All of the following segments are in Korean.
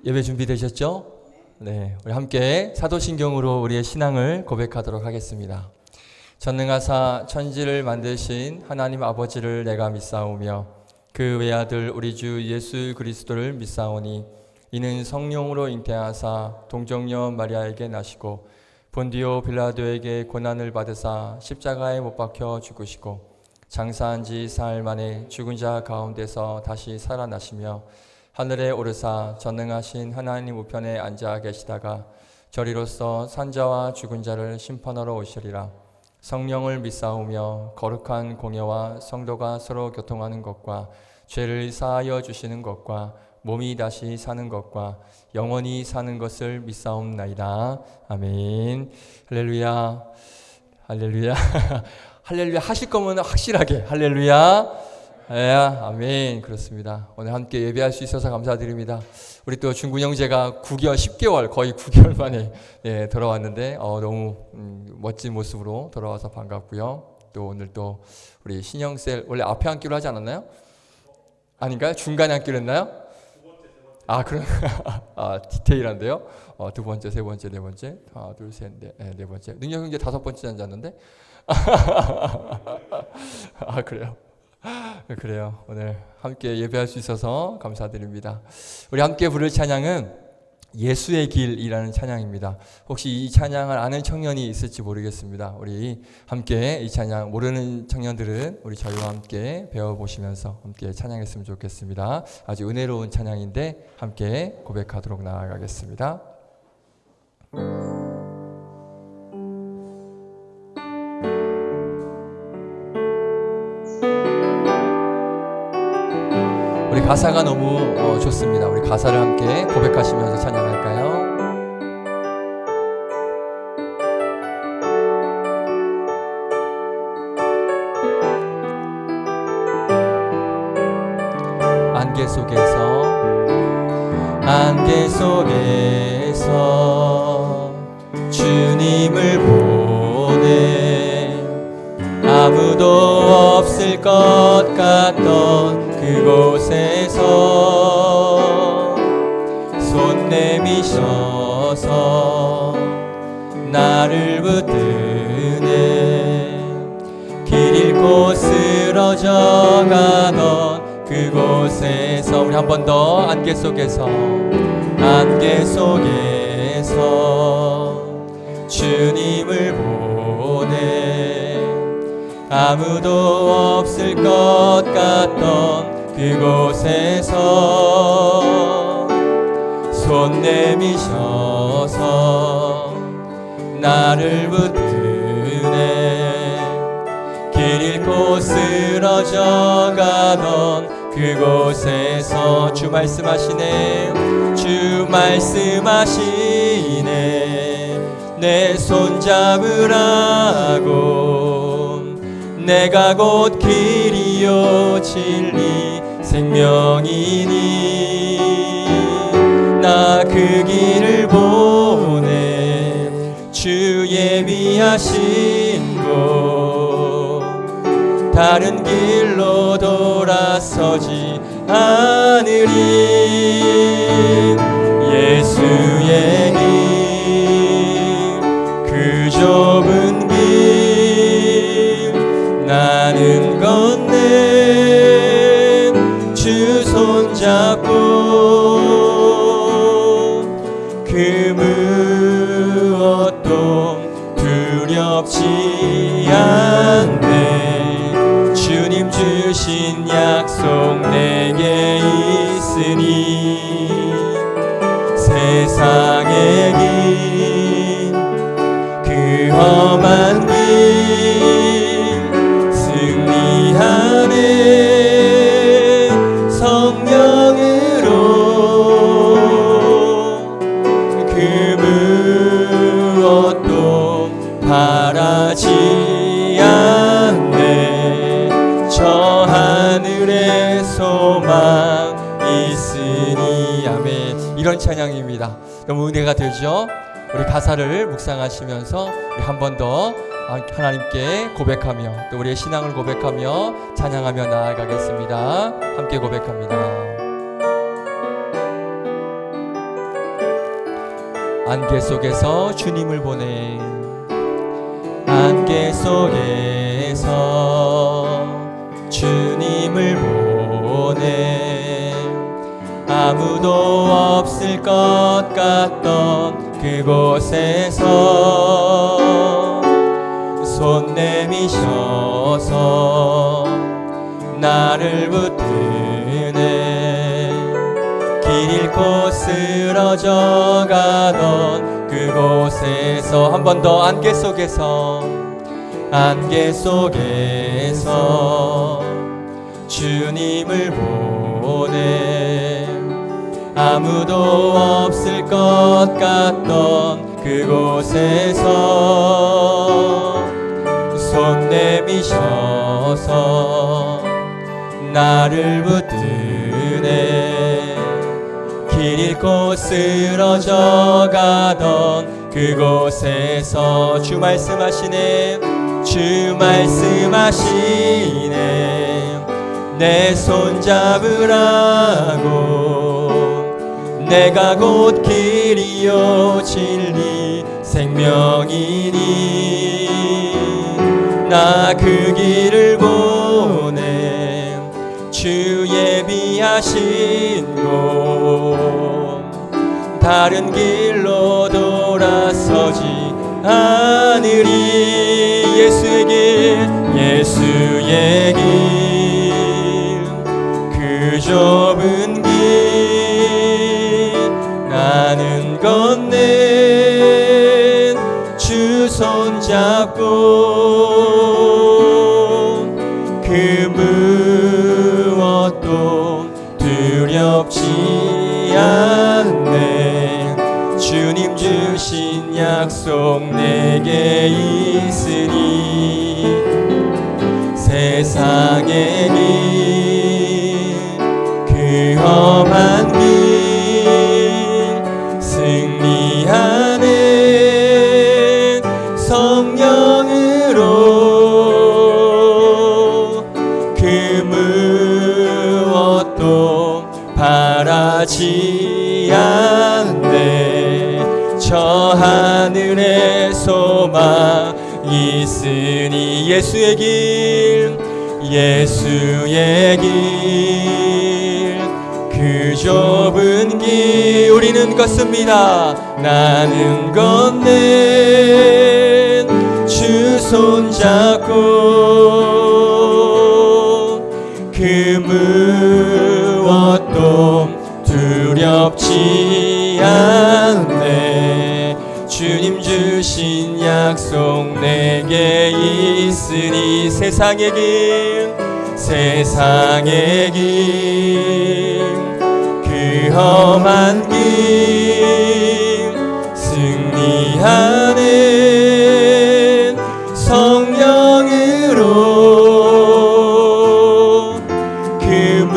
예배 준비되셨죠? 네, 우리 함께 사도신경으로 우리의 신앙을 고백하도록 하겠습니다. 전능하사 천지를 만드신 하나님 아버지를 내가 믿사오며 그 외아들 우리 주 예수 그리스도를 믿사오니 이는 성령으로 잉태하사 동정녀 마리아에게 나시고 본디오 빌라도에게 고난을 받으사 십자가에 못 박혀 죽으시고 장사한 지 사흘 만에 죽은 자 가운데서 다시 살아나시며 하늘에 오르사 전능하신 하나님 우편에 앉아 계시다가 저리로서 산자와 죽은 자를 심판하러 오시리라. 성령을 믿사오며 거룩한 공예와 성도가 서로 교통하는 것과 죄를 사하여 주시는 것과 몸이 다시 사는 것과 영원히 사는 것을 믿사옵나이다. 아멘. 할렐루야. 할렐루야. 할렐루야 하실 거면 확실하게 할렐루야. 예, 아멘. 그렇습니다. 오늘 함께 예배할 수 있어서 감사드립니다. 우리 또 준군 형제가 10개월 거의 9개월 만에 돌아왔는데 너무 멋진 모습으로 돌아와서 반갑고요. 또 오늘 또 우리 신영셀 원래 앞에 앉기로 하지 않았나요? 아닌가요? 중간에 앉기로 했나요? 그럼 디테일한데요. 두 번째, 세 번째, 네 번째, 하나, 둘, 셋, 네 번째. 능력 형제 5번째 앉았는데. 그래요. 그래요. 오늘 함께 예배할 수 있어서 감사드립니다. 우리 함께 부를 찬양은 예수의 길이라는 찬양입니다. 혹시 이 찬양을 아는 청년이 있을지 모르겠습니다. 우리 함께 이 찬양 모르는 청년들은 우리 저희와 함께 배워보시면서 함께 찬양했으면 좋겠습니다. 아주 은혜로운 찬양인데 함께 고백하도록 나아가겠습니다. 우리 가사가 너무 좋습니다. 우리 가사를 함께 고백하시면서 찬양할까요? 안개 속에서 주님을 보내 아무도 없을 것 같던 그곳에서 손 내미셔서 나를 붙드네 길 잃고 쓰러져가던 그곳에서 우리 한 번 더 안개 속에서 주님을 보내 아무도 없을 것 같던 그곳에서 손 내미셔서 나를 붙드네 길 잃고 쓰러져가던 그곳에서 주 말씀하시네 내 손 잡으라고 내가 곧 길이요 진리 생명이니 나 그 길을 보내 주 예비하신 곳 다른 길로 돌아서지 않으리 예수의 길 그 좁은 길 나는 건네 주 손잡고 그 무엇도 두렵지 않네 주님 주신 약속 내게 있으니 세상의 길 그 험한 길 승리하네 성령으로 그 무엇도 바라지 않네 저 하늘에 소망 있으니 아멘. 이런 찬양입니다. 너무 은혜가 되죠? 우리 가사를 묵상하시면서 우리 한 번 더 하나님께 고백하며 또 우리의 신앙을 고백하며 찬양하며 나아가겠습니다. 함께 고백합니다. 안개 속에서 주님을 보내 안개 속에서 주님을 보내 아무도 없을 것 같던 그곳에서 손 내미셔서 나를 붙드네 길 잃고 쓰러져 가던 그곳에서 한 번 더 안개 속에서 주님을 보내 아무도 없을 것 같던 그곳에서 손 내미셔서 나를 붙드네 길 잃고 쓰러져 가던 그곳에서 주 말씀하시네 내 손 잡으라고 내가 곧 길이요 진리 생명이니 나 그 길을 보내 주 예비하신 곳 다른 길로 돌아서지 않으리 예수의 길 그 좁은 길 나는 건넨 주 손잡고 그 무엇도 두렵지 않네 주님 주신 약속 내게 있으니 세상의 길 그 험한 길 승리하는 성령으로 그 무엇도 바라지 않네 저 하늘의 소망 있으니 예수의 길 그 좁은 길 우리는 걷습니다 나는 건넨 주 손잡고 그 무엇도 두렵지 않네 주님 주신 약속 내게 있으니 세상의 길 그 험한 길 승리하는 성령으로 그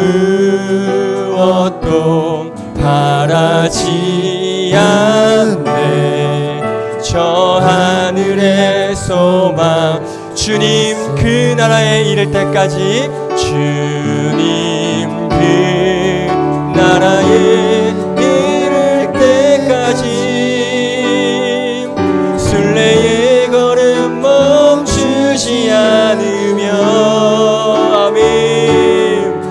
무엇도 바라지 않네 저 하늘의 소망 주님 그 나라에 이를 때까지 주님 그 나라에 이를 때까지 순례의 걸음 멈추지 않으며 아멘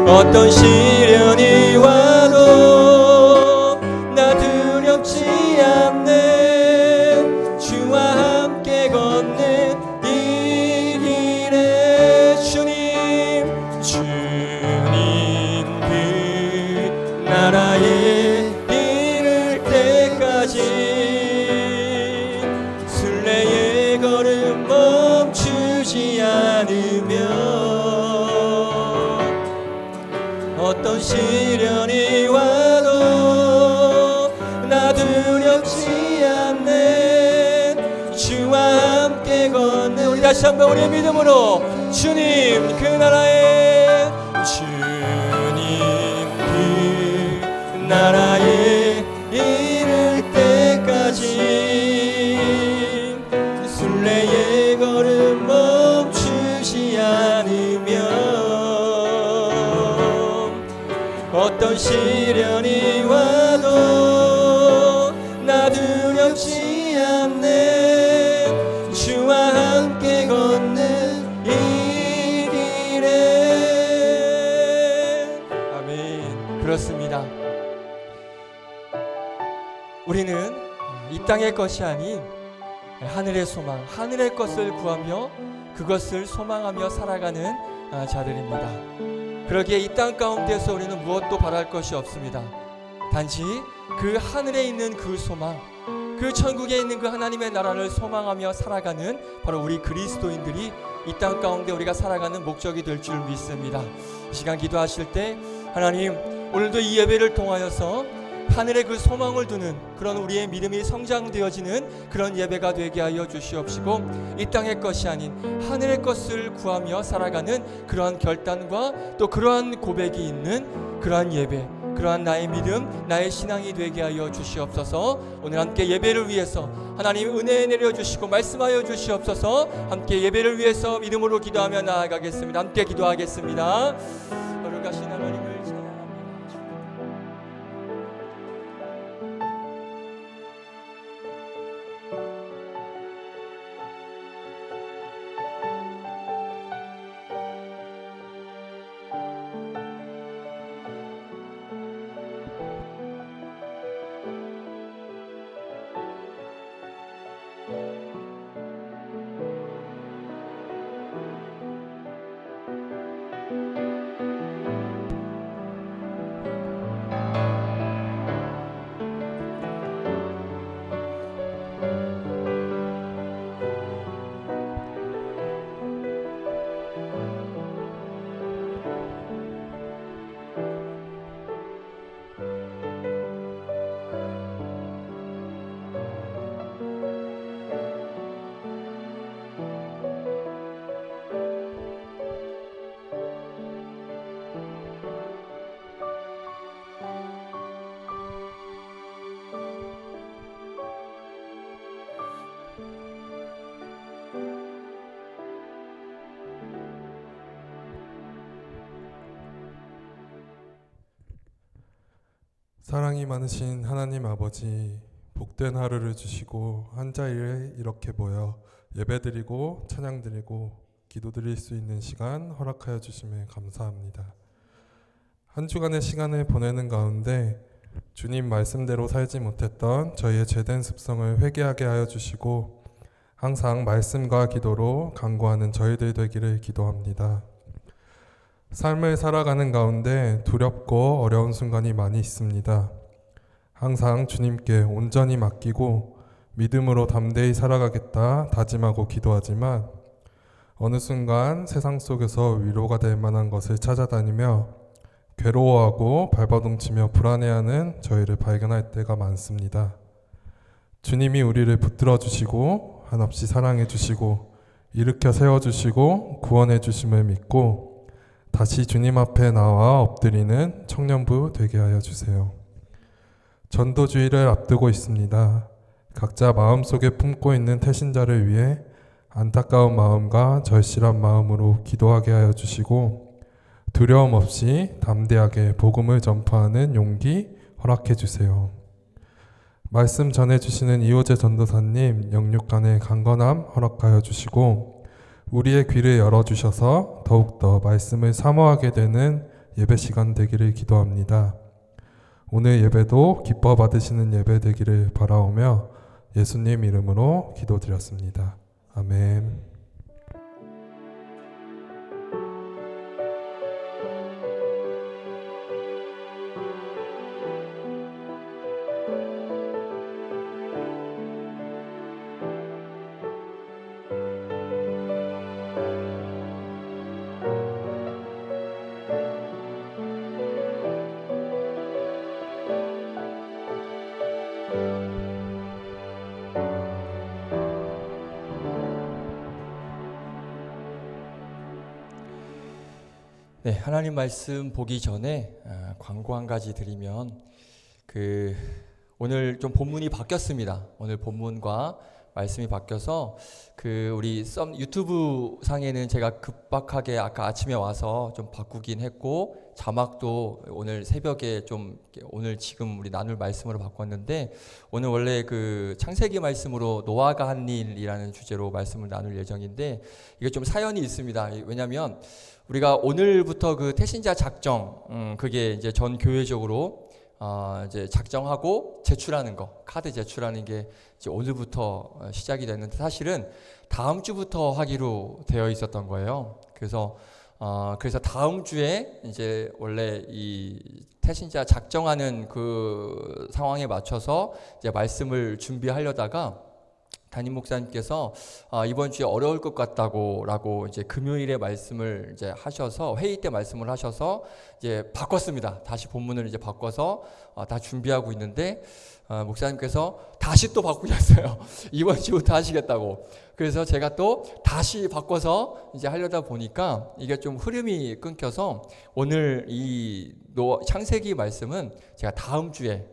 어떤 시련이 와도 나 두렵지 않네 주와 함께 걷는 이 길에 주님 그 나라에 이를 때까지 순례의 걸음 멈추지 않으며 어떤 시련이 와도 나 두렵지 않네 주와 함께 걷는 우리 다시 한번 우리의 믿음으로 주님 그 나라에 나라에 이를 때까지 순례의 걸음 멈추지 않으며 어떤 시련이 와도 나 땅의 것이 아닌 하늘의 소망, 하늘의 것을 구하며 그것을 소망하며 살아가는 자들입니다. 그러기에 이 땅 가운데서 우리는 무엇도 바랄 것이 없습니다. 단지 그 하늘에 있는 그 소망, 그 천국에 있는 그 하나님의 나라를 소망하며 살아가는 바로 우리 그리스도인들이 이 땅 가운데 우리가 살아가는 목적이 될 줄 믿습니다. 이 시간 기도하실 때 하나님, 오늘도 이 예배를 통하여서 하늘의 그 소망을 두는 그런 우리의 믿음이 성장되어지는 그런 예배가 되게 하여 주시옵시고, 이 땅의 것이 아닌 하늘의 것을 구하며 살아가는 그러한 결단과 또 그러한 고백이 있는 그러한 예배, 그러한 나의 믿음, 나의 신앙이 되게 하여 주시옵소서. 오늘 함께 예배를 위해서 하나님 은혜 내려주시고 말씀하여 주시옵소서. 함께 예배를 위해서 믿음으로 기도하며 나아가겠습니다. 함께 기도하겠습니다. 거룩하신 하나님을 찬양합니다. 사랑이 많으신 하나님 아버지, 복된 하루를 주시고 한 자리에 이렇게 모여 예배드리고 찬양드리고 기도드릴 수 있는 시간 허락하여 주심에 감사합니다. 한 주간의 시간을 보내는 가운데 주님 말씀대로 살지 못했던 저희의 죄된 습성을 회개하게 하여 주시고 항상 말씀과 기도로 간구하는 저희들 되기를 기도합니다. 삶을 살아가는 가운데 두렵고 어려운 순간이 많이 있습니다. 항상 주님께 온전히 맡기고 믿음으로 담대히 살아가겠다 다짐하고 기도하지만 어느 순간 세상 속에서 위로가 될 만한 것을 찾아다니며 괴로워하고 발버둥치며 불안해하는 저희를 발견할 때가 많습니다. 주님이 우리를 붙들어 주시고 한없이 사랑해 주시고 일으켜 세워 주시고 구원해 주심을 믿고 다시 주님 앞에 나와 엎드리는 청년부 되게 하여 주세요. 전도주의를 앞두고 있습니다. 각자 마음속에 품고 있는 태신자를 위해 안타까운 마음과 절실한 마음으로 기도하게 하여 주시고 두려움 없이 담대하게 복음을 전파하는 용기 허락해 주세요. 말씀 전해주시는 이호재 전도사님 영육간의 강건함 허락하여 주시고 우리의 귀를 열어주셔서 더욱더 말씀을 사모하게 되는 예배 시간 되기를 기도합니다. 오늘 예배도 기뻐 받으시는 예배 되기를 바라오며 예수님 이름으로 기도드렸습니다. 아멘. 네, 하나님 말씀 보기 전에 광고 한 가지 드리면 오늘 좀 본문이 바뀌었습니다. 오늘 본문과 말씀이 바뀌어서 우리 유튜브 상에는 제가 급박하게 아까 아침에 와서 좀 바꾸긴 했고 자막도 오늘 새벽에 오늘 지금 우리 나눌 말씀으로 바꿨는데 오늘 원래 창세기 말씀으로 노아가 한 일이라는 주제로 말씀을 나눌 예정인데 이게 좀 사연이 있습니다. 왜냐하면 우리가 오늘부터 태신자 작정 그게 이제 전 교회적으로 이제 작정하고 제출하는 거, 카드 제출하는 게 이제 오늘부터 시작이 됐는데 사실은 다음 주부터 하기로 되어 있었던 거예요. 그래서 다음 주에 이제 원래 이 태신자 작정하는 그 상황에 맞춰서 이제 말씀을 준비하려다가 담임 목사님께서 이번 주에 어려울 것 같다고라고 이제 금요일에 말씀을 이제 하셔서 회의 때 말씀을 하셔서 이제 바꿨습니다. 다시 본문을 이제 바꿔서 다 준비하고 있는데 목사님께서 다시 또 바꾸셨어요. 이번 주부터 하시겠다고. 그래서 제가 또 다시 바꿔서 이제 하려다 보니까 이게 좀 흐름이 끊겨서 오늘 이 창세기 말씀은 제가 다음 주에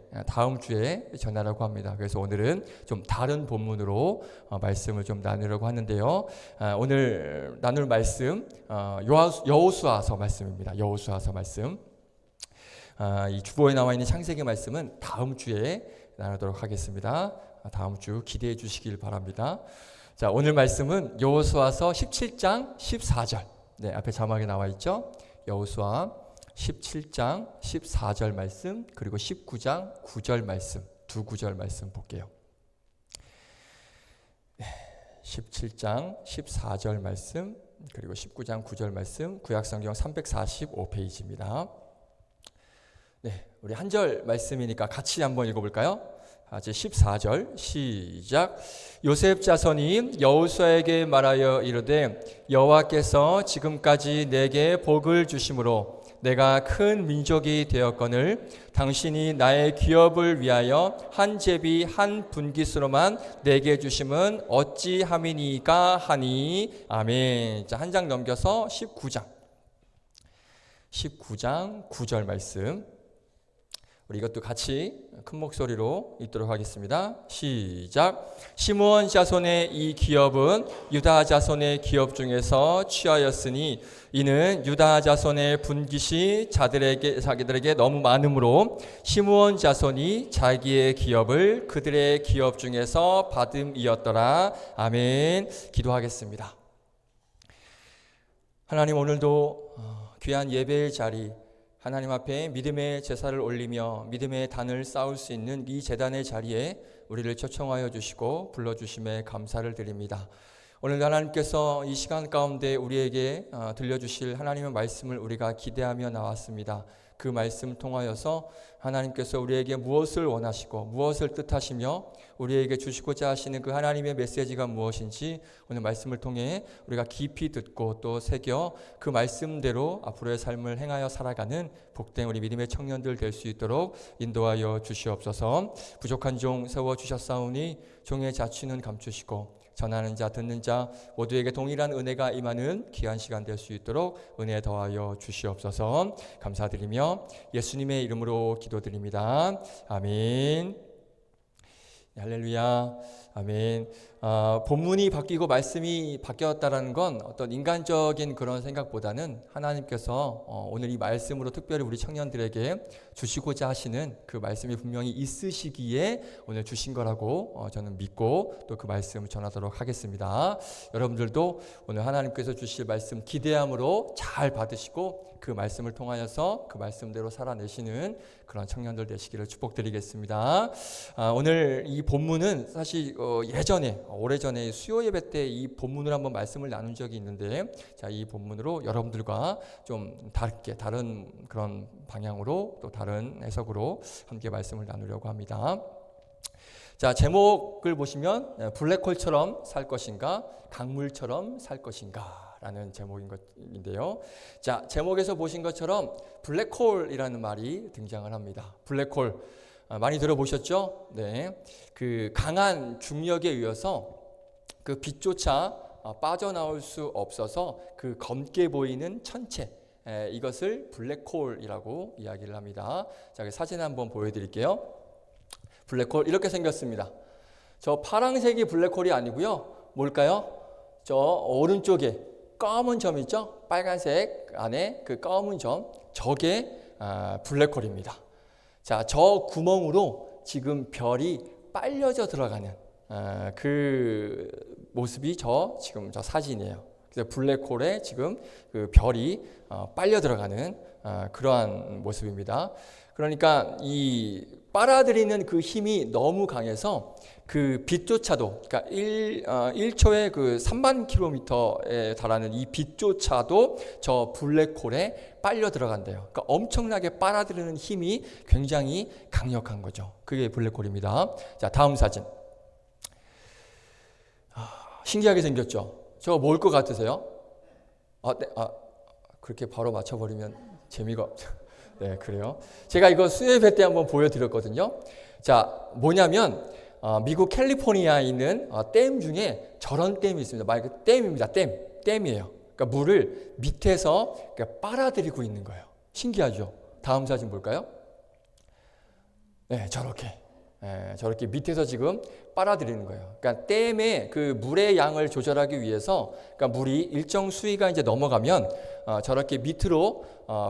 전하려고 합니다. 그래서 오늘은 좀 다른 본문으로 말씀을 좀 나누려고 하는데요. 오늘 나눌 말씀 여호수아서 말씀입니다. 여호수아서 말씀. 이 주보에 나와 있는 창세기 말씀은 다음 주에 나누도록 하겠습니다. 다음 주 기대해 주시길 바랍니다. 자, 오늘 말씀은 여호수아서 17장 14절. 네, 앞에 자막에 나와 있죠. 여호수아 17장 14절 말씀, 그리고 19장 9절 말씀, 두 구절 말씀 볼게요. 17장 14절 말씀, 그리고 19장 9절 말씀, 구약성경 345페이지입니다. 네, 우리 한 절 말씀이니까 같이 한번 읽어볼까요? 제 14절 시작. 요셉 자손이 여호수아에게 말하여 이르되 여호와께서 지금까지 내게 복을 주심으로 내가 큰 민족이 되었거늘 당신이 나의 기업을 위하여 한 제비 한 분깃으로만 내게 주심은 어찌함이니까 하니. 아멘. 자, 한 장 넘겨서 19장 9절 말씀, 우리 이것도 같이 큰 목소리로 읽도록 하겠습니다. 시작. 시므온 자손의 이 기업은 유다 자손의 기업 중에서 취하였으니 이는 유다 자손의 분깃이 자기들에게 너무 많으므로 시므온 자손이 자기의 기업을 그들의 기업 중에서 받음이었더라. 아멘. 기도하겠습니다. 하나님, 오늘도 귀한 예배의 자리, 하나님 앞에 믿음의 제사를 올리며 믿음의 단을 쌓을 수 있는 이 제단의 자리에 우리를 초청하여 주시고 불러주심에 감사를 드립니다. 오늘 하나님께서 이 시간 가운데 우리에게 들려주실 하나님의 말씀을 우리가 기대하며 나왔습니다. 그 말씀 통하여서 하나님께서 우리에게 무엇을 원하시고 무엇을 뜻하시며 우리에게 주시고자 하시는 그 하나님의 메시지가 무엇인지 오늘 말씀을 통해 우리가 깊이 듣고 또 새겨 그 말씀대로 앞으로의 삶을 행하여 살아가는 복된 우리 믿음의 청년들 될 수 있도록 인도하여 주시옵소서. 부족한 종 세워주셨사오니 종의 자취는 감추시고 전하는 자 듣는 자 모두에게 동일한 은혜가 임하는 귀한 시간 될 수 있도록 은혜 더하여 주시옵소서. 감사드리며 예수님의 이름으로 기도드립니다. 아멘. 할렐루야. 아멘. 본문이 바뀌고 말씀이 바뀌었다는 건 어떤 인간적인 그런 생각보다는 하나님께서 오늘 이 말씀으로 특별히 우리 청년들에게 주시고자 하시는 그 말씀이 분명히 있으시기에 오늘 주신 거라고 저는 믿고 또 그 말씀을 전하도록 하겠습니다. 여러분들도 오늘 하나님께서 주실 말씀 기대함으로 잘 받으시고 그 말씀을 통하여서 그 말씀대로 살아내시는 그런 청년들 되시기를 축복드리겠습니다. 오늘 이 본문은 사실 예전에 오래전에 수요 예배 때 이 본문을 한번 말씀을 나눈 적이 있는데, 자, 이 본문으로 여러분들과 좀 다른 그런 방향으로 또 다른 해석으로 함께 말씀을 나누려고 합니다. 자, 제목을 보시면 블랙홀처럼 살 것인가 강물처럼 살 것인가 라는 제목인 것인데요. 자, 제목에서 보신 것처럼 블랙홀이라는 말이 등장을 합니다. 블랙홀 많이 들어보셨죠? 네, 그 강한 중력에 의해서 그 빛조차 빠져나올 수 없어서 그 검게 보이는 천체, 이것을 블랙홀이라고 이야기를 합니다. 자, 사진 한번 보여드릴게요. 블랙홀 이렇게 생겼습니다. 저 파란색이 블랙홀이 아니고요. 뭘까요? 저 오른쪽에 검은 점 있죠? 빨간색 안에 그 검은 점, 저게 블랙홀입니다. 자, 저 구멍으로 지금 별이 빨려져 들어가는 그 모습이 지금 저 사진이에요. 그래서 블랙홀에 지금 그 별이 빨려 들어가는 그러한 모습입니다. 그러니까 이 빨아들이는 그 힘이 너무 강해서 그 빛조차도, 그러니까 1초에 그 3만 킬로미터에 달하는 이 빛조차도 저 블랙홀에 빨려 들어간대요. 그러니까 엄청나게 빨아들이는 힘이 굉장히 강력한 거죠. 그게 블랙홀입니다. 자, 다음 사진. 신기하게 생겼죠? 저거 뭘 것 같으세요? 네. 그렇게 바로 맞춰버리면 재미가 없죠. 네, 그래요. 제가 이거 수요예배 때 한번 보여드렸거든요. 자, 뭐냐면 미국 캘리포니아에 있는 댐 중에 저런 댐이 있습니다. 말 그대로 댐입니다. 댐이에요. 그러니까 물을 밑에서 빨아들이고 있는 거예요. 신기하죠? 다음 사진 볼까요? 네, 저렇게 밑에서 지금 빨아들이는 거예요. 그러니까 댐의 그 물의 양을 조절하기 위해서, 그러니까 물이 일정 수위가 이제 넘어가면 저렇게 밑으로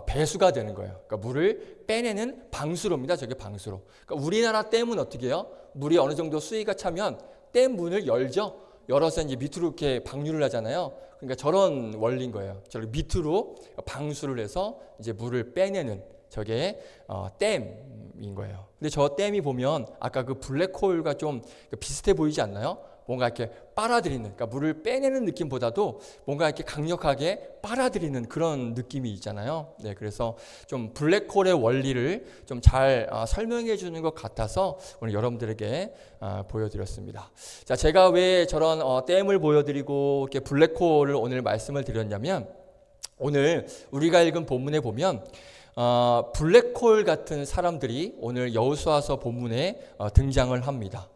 배수가 되는 거예요. 그러니까 물을 빼내는 방수로입니다. 저게 방수로. 그러니까 우리나라 댐은 어떻게 해요? 물이 어느 정도 수위가 차면 댐 문을 열죠. 열어서 이제 밑으로 이렇게 방류를 하잖아요. 그러니까 저런 원리인 거예요. 저렇게 밑으로 방수를 해서 이제 물을 빼내는 저게 댐인 거예요. 근데 저 댐이 보면 아까 그 블랙홀과 좀 비슷해 보이지 않나요? 뭔가 이렇게 빨아들이는, 그러니까 물을 빼내는 느낌보다도 뭔가 이렇게 강력하게 빨아들이는 그런 느낌이 있잖아요. 네, 그래서 좀 블랙홀의 원리를 좀 잘 설명해 주는 것 같아서 오늘 여러분들에게 보여드렸습니다. 자, 제가 왜 저런 댐을 보여드리고 이렇게 블랙홀을 오늘 말씀을 드렸냐면, 오늘 우리가 읽은 본문에 보면 블랙홀 같은 사람들이 오늘 여호수아서 본문에 등장을 합니다.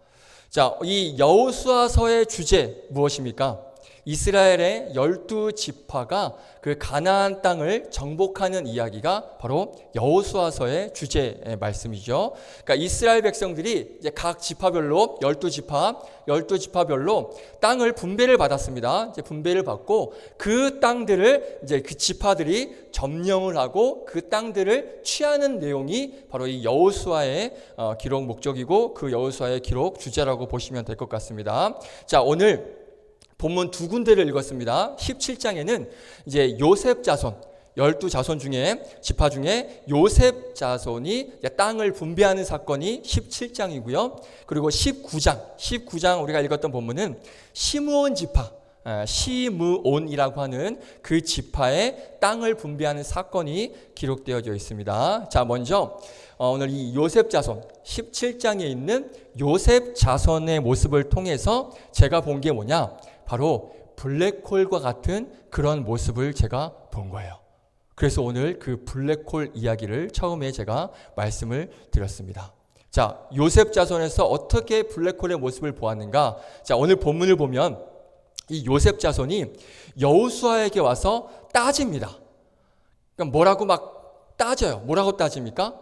자, 이 여호수아서의 주제 무엇입니까? 이스라엘의 12지파가 그 가나안 땅을 정복하는 이야기가 바로 여호수아서의 주제의 말씀이죠. 그러니까 이스라엘 백성들이 이제 각 지파별로 12지파별로 땅을 분배를 받았습니다. 이제 분배를 받고 그 땅들을 이제 그 지파들이 점령을 하고 그 땅들을 취하는 내용이 바로 이 여호수아의 기록 목적이고 그 여호수아의 기록 주제라고 보시면 될 것 같습니다. 자, 오늘 본문 두 군데를 읽었습니다. 17장에는 이제 요셉 자손, 12자손 중에 지파 중에 요셉 자손이 땅을 분배하는 사건이 17장이고요. 그리고 19장 우리가 읽었던 본문은 시므온 지파, 시므온이라고 하는 그 지파의 땅을 분배하는 사건이 기록되어져 있습니다. 자, 먼저 오늘 이 요셉 자손 17장에 있는 요셉 자손의 모습을 통해서 제가 본 게 뭐냐? 바로 블랙홀과 같은 그런 모습을 제가 본 거예요. 그래서 오늘 그 블랙홀 이야기를 처음에 제가 말씀을 드렸습니다. 자, 요셉 자손에서 어떻게 블랙홀의 모습을 보았는가? 자, 오늘 본문을 보면 이 요셉 자손이 여호수아에게 와서 따집니다. 그러니까 뭐라고 막 따져요. 뭐라고 따집니까?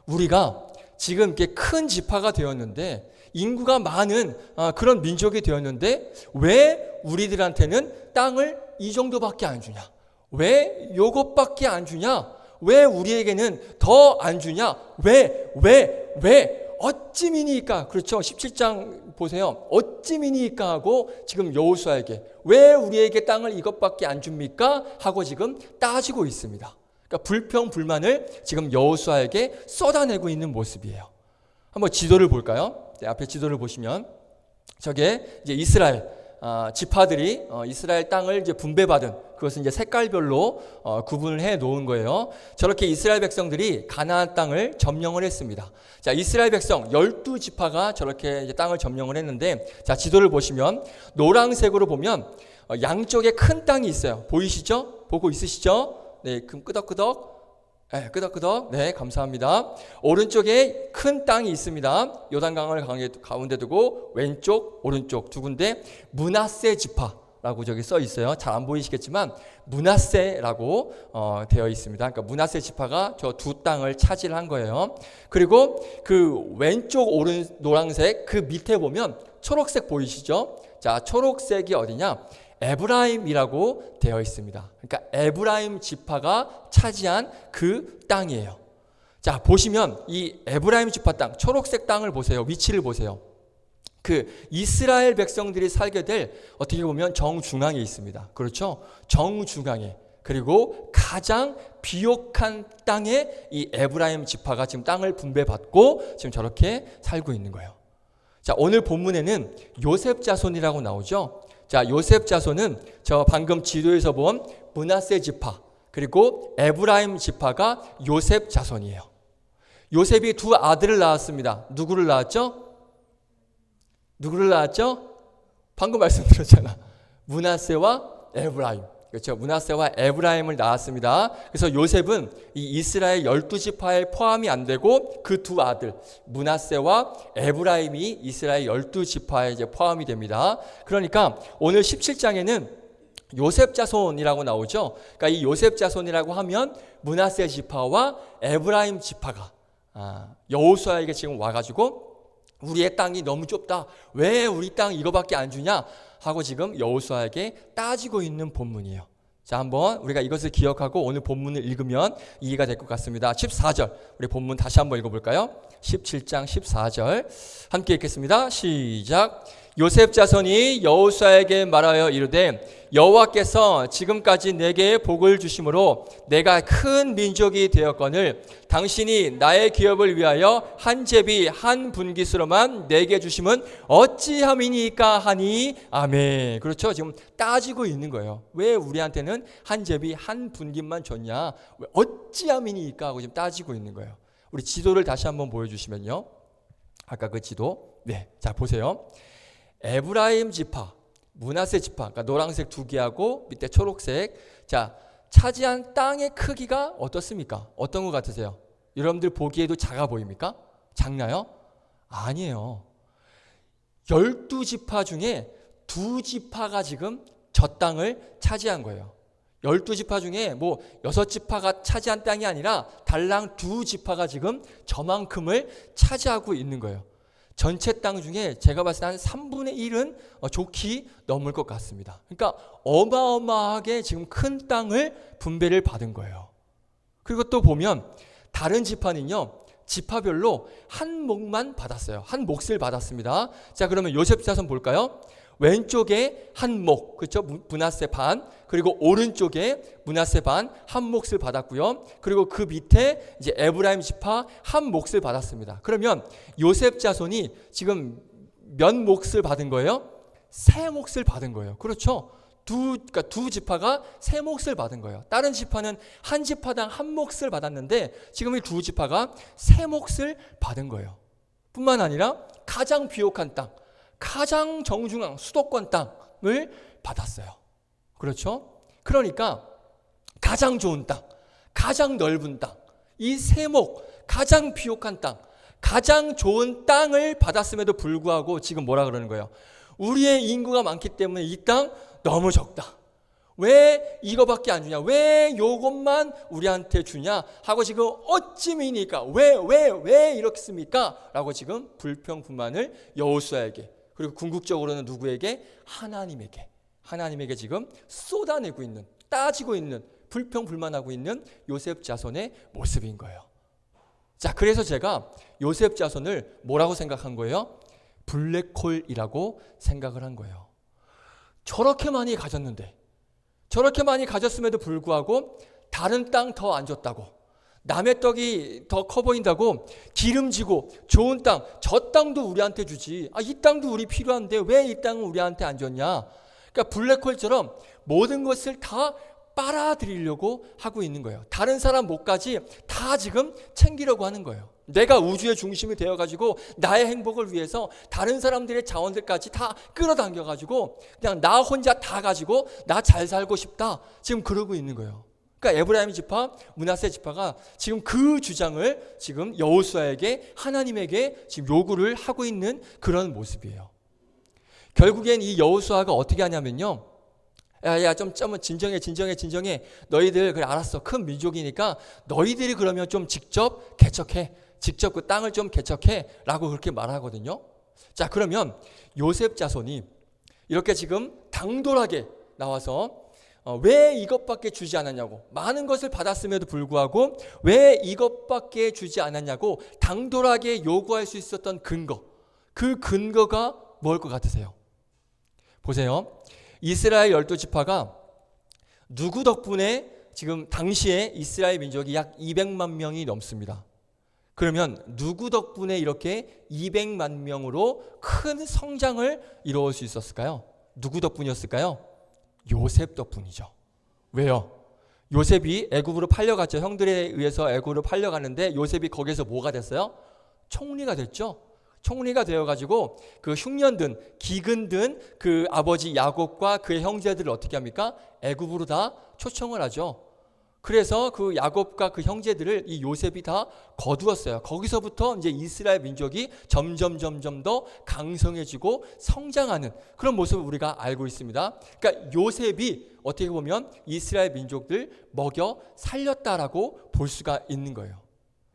우리가 지금 이렇게 큰 지파가 되었는데, 인구가 많은 그런 민족이 되었는데 왜 우리들한테는 땅을 이 정도밖에 안 주냐? 왜 요것밖에 안 주냐? 왜 우리에게는 더 안 주냐? 왜 어찌미니까? 그렇죠. 17장 보세요. 어찌미니까 하고 지금 여호수아에게 왜 우리에게 땅을 이것밖에 안 줍니까? 하고 지금 따지고 있습니다. 그러니까 불평불만을 지금 여호수아에게 쏟아내고 있는 모습이에요. 한번 지도를 볼까요? 네, 앞에 지도를 보시면 저게 이제 이스라엘 지파들이 이스라엘 땅을 이제 분배받은, 그것은 이제 색깔별로 구분을 해 놓은 거예요. 저렇게 이스라엘 백성들이 가나안 땅을 점령을 했습니다. 자, 이스라엘 백성 12지파가 저렇게 이제 땅을 점령을 했는데, 자, 지도를 보시면 노란색으로 보면 양쪽에 큰 땅이 있어요. 보이시죠? 보고 있으시죠? 네, 금 끄덕끄덕. 네, 끄덕끄덕. 네, 감사합니다. 오른쪽에 큰 땅이 있습니다. 요단강을 가운데 두고 왼쪽, 오른쪽 두 군데 므낫세 지파라고 저기 써 있어요. 잘 안 보이시겠지만 므낫세라고 되어 있습니다. 그러니까 므낫세 지파가 저 두 땅을 차지한 거예요. 그리고 그 왼쪽 오른 노란색 그 밑에 보면 초록색 보이시죠? 자, 초록색이 어디냐? 에브라임이라고 되어 있습니다. 그러니까 에브라임 지파가 차지한 그 땅이에요. 자, 보시면 이 에브라임 지파 땅, 초록색 땅을 보세요. 위치를 보세요. 그 이스라엘 백성들이 살게 될 어떻게 보면 정중앙에 있습니다. 그렇죠? 정중앙에. 그리고 가장 비옥한 땅에 이 에브라임 지파가 지금 땅을 분배받고 지금 저렇게 살고 있는 거예요. 자, 오늘 본문에는 요셉 자손이라고 나오죠. 자, 요셉 자손은 저 방금 지도에서 본 므낫세 지파 그리고 에브라임 지파가 요셉 자손이에요. 요셉이 두 아들을 낳았습니다. 누구를 낳았죠? 누구를 낳았죠? 방금 말씀드렸잖아. 므낫세와 에브라임. 그렇죠. 므낫세와 에브라임을 낳았습니다. 그래서 요셉은 이 이스라엘 12지파에 포함이 안 되고 그 두 아들 므낫세와 에브라임이 이스라엘 12지파에 이제 포함이 됩니다. 그러니까 오늘 17장에는 요셉 자손이라고 나오죠. 그러니까 이 요셉 자손이라고 하면 므낫세 지파와 에브라임 지파가 여호수아에게 지금 와가지고 우리의 땅이 너무 좁다. 왜 우리 땅 이거밖에 안 주냐? 하고 지금 여호수아에게 따지고 있는 본문이에요. 자, 한번 우리가 이것을 기억하고 오늘 본문을 읽으면 이해가 될 것 같습니다. 14절 우리 본문 다시 한번 읽어볼까요? 17장 14절 함께 읽겠습니다. 시작. 요셉 자손이 여호수아에게 말하여 이르되 여호와께서 지금까지 내게 복을 주심으로 내가 큰 민족이 되었거늘 당신이 나의 기업을 위하여 한 제비 한 분깃으로만 내게 주심은 어찌함이니까 하니 아멘. 그렇죠. 지금 따지고 있는 거예요. 왜 우리한테는 한 제비 한 분깃만 줬냐? 왜 어찌함이니까 하고 지금 따지고 있는 거예요. 우리 지도를 다시 한번 보여주시면요. 아까 그 지도. 네, 자 보세요. 에브라임 지파, 므낫세 지파, 그러니까 노란색 두 개하고 밑에 초록색. 자, 차지한 땅의 크기가 어떻습니까? 어떤 것 같으세요? 여러분들 보기에도 작아 보입니까? 작나요? 아니에요. 12지파 중에 2지파가 지금 저 땅을 차지한 거예요. 12지파 중에 뭐 6지파가 차지한 땅이 아니라 달랑 2지파가 지금 저만큼을 차지하고 있는 거예요. 전체 땅 중에 제가 봤을 때 한 3분의 1은 좋게 넘을 것 같습니다. 그러니까 어마어마하게 지금 큰 땅을 분배를 받은 거예요. 그리고 또 보면 다른 지파는요, 지파별로 한 몫만 받았어요. 한 몫을 받았습니다. 자, 그러면 요셉 자손 볼까요? 왼쪽에 한 몫, 그렇죠? 므낫세 반, 그리고 오른쪽에 므낫세 반 한 몫을 받았고요. 그리고 그 밑에 이제 에브라임 지파 한 몫을 받았습니다. 그러면 요셉 자손이 지금 몇 몫을 받은 거예요? 세 몫을 받은 거예요. 그렇죠? 그러니까 두 지파가 세 몫을 받은 거예요. 다른 지파는 한 지파당 한 몫을 받았는데 지금 이 두 지파가 세 몫을 받은 거예요. 뿐만 아니라 가장 비옥한 땅, 가장 정중앙 수도권 땅을 받았어요. 그렇죠? 그러니까 가장 좋은 땅, 가장 넓은 땅, 이 세목, 가장 비옥한 땅, 가장 좋은 땅을 받았음에도 불구하고 지금 뭐라 그러는 거예요? 우리의 인구가 많기 때문에 이 땅 너무 적다. 왜 이거밖에 안 주냐? 왜 요것만 우리한테 주냐? 하고 지금 어찌미니까? 왜 이렇습니까? 라고 지금 불평 불만을 여호수아에게, 그리고 궁극적으로는 누구에게? 하나님에게 지금 쏟아내고 있는, 따지고 있는, 불평불만하고 있는 요셉 자손의 모습인 거예요. 자, 그래서 제가 요셉 자손을 뭐라고 생각한 거예요? 블랙홀이라고 생각을 한 거예요. 저렇게 많이 가졌는데, 저렇게 많이 가졌음에도 불구하고 다른 땅 더 안 줬다고, 남의 떡이 더 커 보인다고 기름지고 좋은 땅, 저 땅도 우리한테 주지. 이 땅도 우리 필요한데 왜 이 땅은 우리한테 안 줬냐? 그러니까 블랙홀처럼 모든 것을 다 빨아들이려고 하고 있는 거예요. 다른 사람 몫까지 다 지금 챙기려고 하는 거예요. 내가 우주의 중심이 되어가지고 나의 행복을 위해서 다른 사람들의 자원들까지 다 끌어당겨가지고 그냥 나 혼자 다 가지고 나 잘 살고 싶다. 지금 그러고 있는 거예요. 그러니까 에브라임 지파, 므낫세 지파가 지금 그 주장을 지금 여호수아에게, 하나님에게 지금 요구를 하고 있는 그런 모습이에요. 결국엔 이 여호수아가 어떻게 하냐면요, 야, 좀 진정해. 너희들 그래 알았어. 큰 민족이니까 너희들이 그러면 좀 직접 개척해. 직접 그 땅을 좀 개척해. 라고 그렇게 말하거든요. 자, 그러면 요셉 자손이 이렇게 지금 당돌하게 나와서 왜 이것밖에 주지 않았냐고, 많은 것을 받았음에도 불구하고 왜 이것밖에 주지 않았냐고 당돌하게 요구할 수 있었던 근거, 그 근거가 뭘 것 같으세요? 보세요. 이스라엘 12지파가 누구 덕분에 지금 당시에 이스라엘 민족이 약 200만 명이 넘습니다. 그러면 누구 덕분에 이렇게 200만 명으로 큰 성장을 이루어 수 있었을까요? 누구 덕분이었을까요? 요셉 덕분이죠. 왜요? 요셉이 애굽으로 팔려갔죠. 형들에 의해서 애굽으로 팔려갔는데 요셉이 거기서 뭐가 됐어요? 총리가 됐죠. 총리가 되어가지고 그 흉년든 기근든 그 아버지 야곱과 그의 형제들을 어떻게 합니까? 애굽으로 다 초청을 하죠. 그래서 그 야곱과 그 형제들을 이 요셉이 다 거두었어요. 거기서부터 이제 이스라엘 민족이 점점 더 강성해지고 성장하는 그런 모습을 우리가 알고 있습니다. 그러니까 요셉이 어떻게 보면 이스라엘 민족들 먹여 살렸다라고 볼 수가 있는 거예요.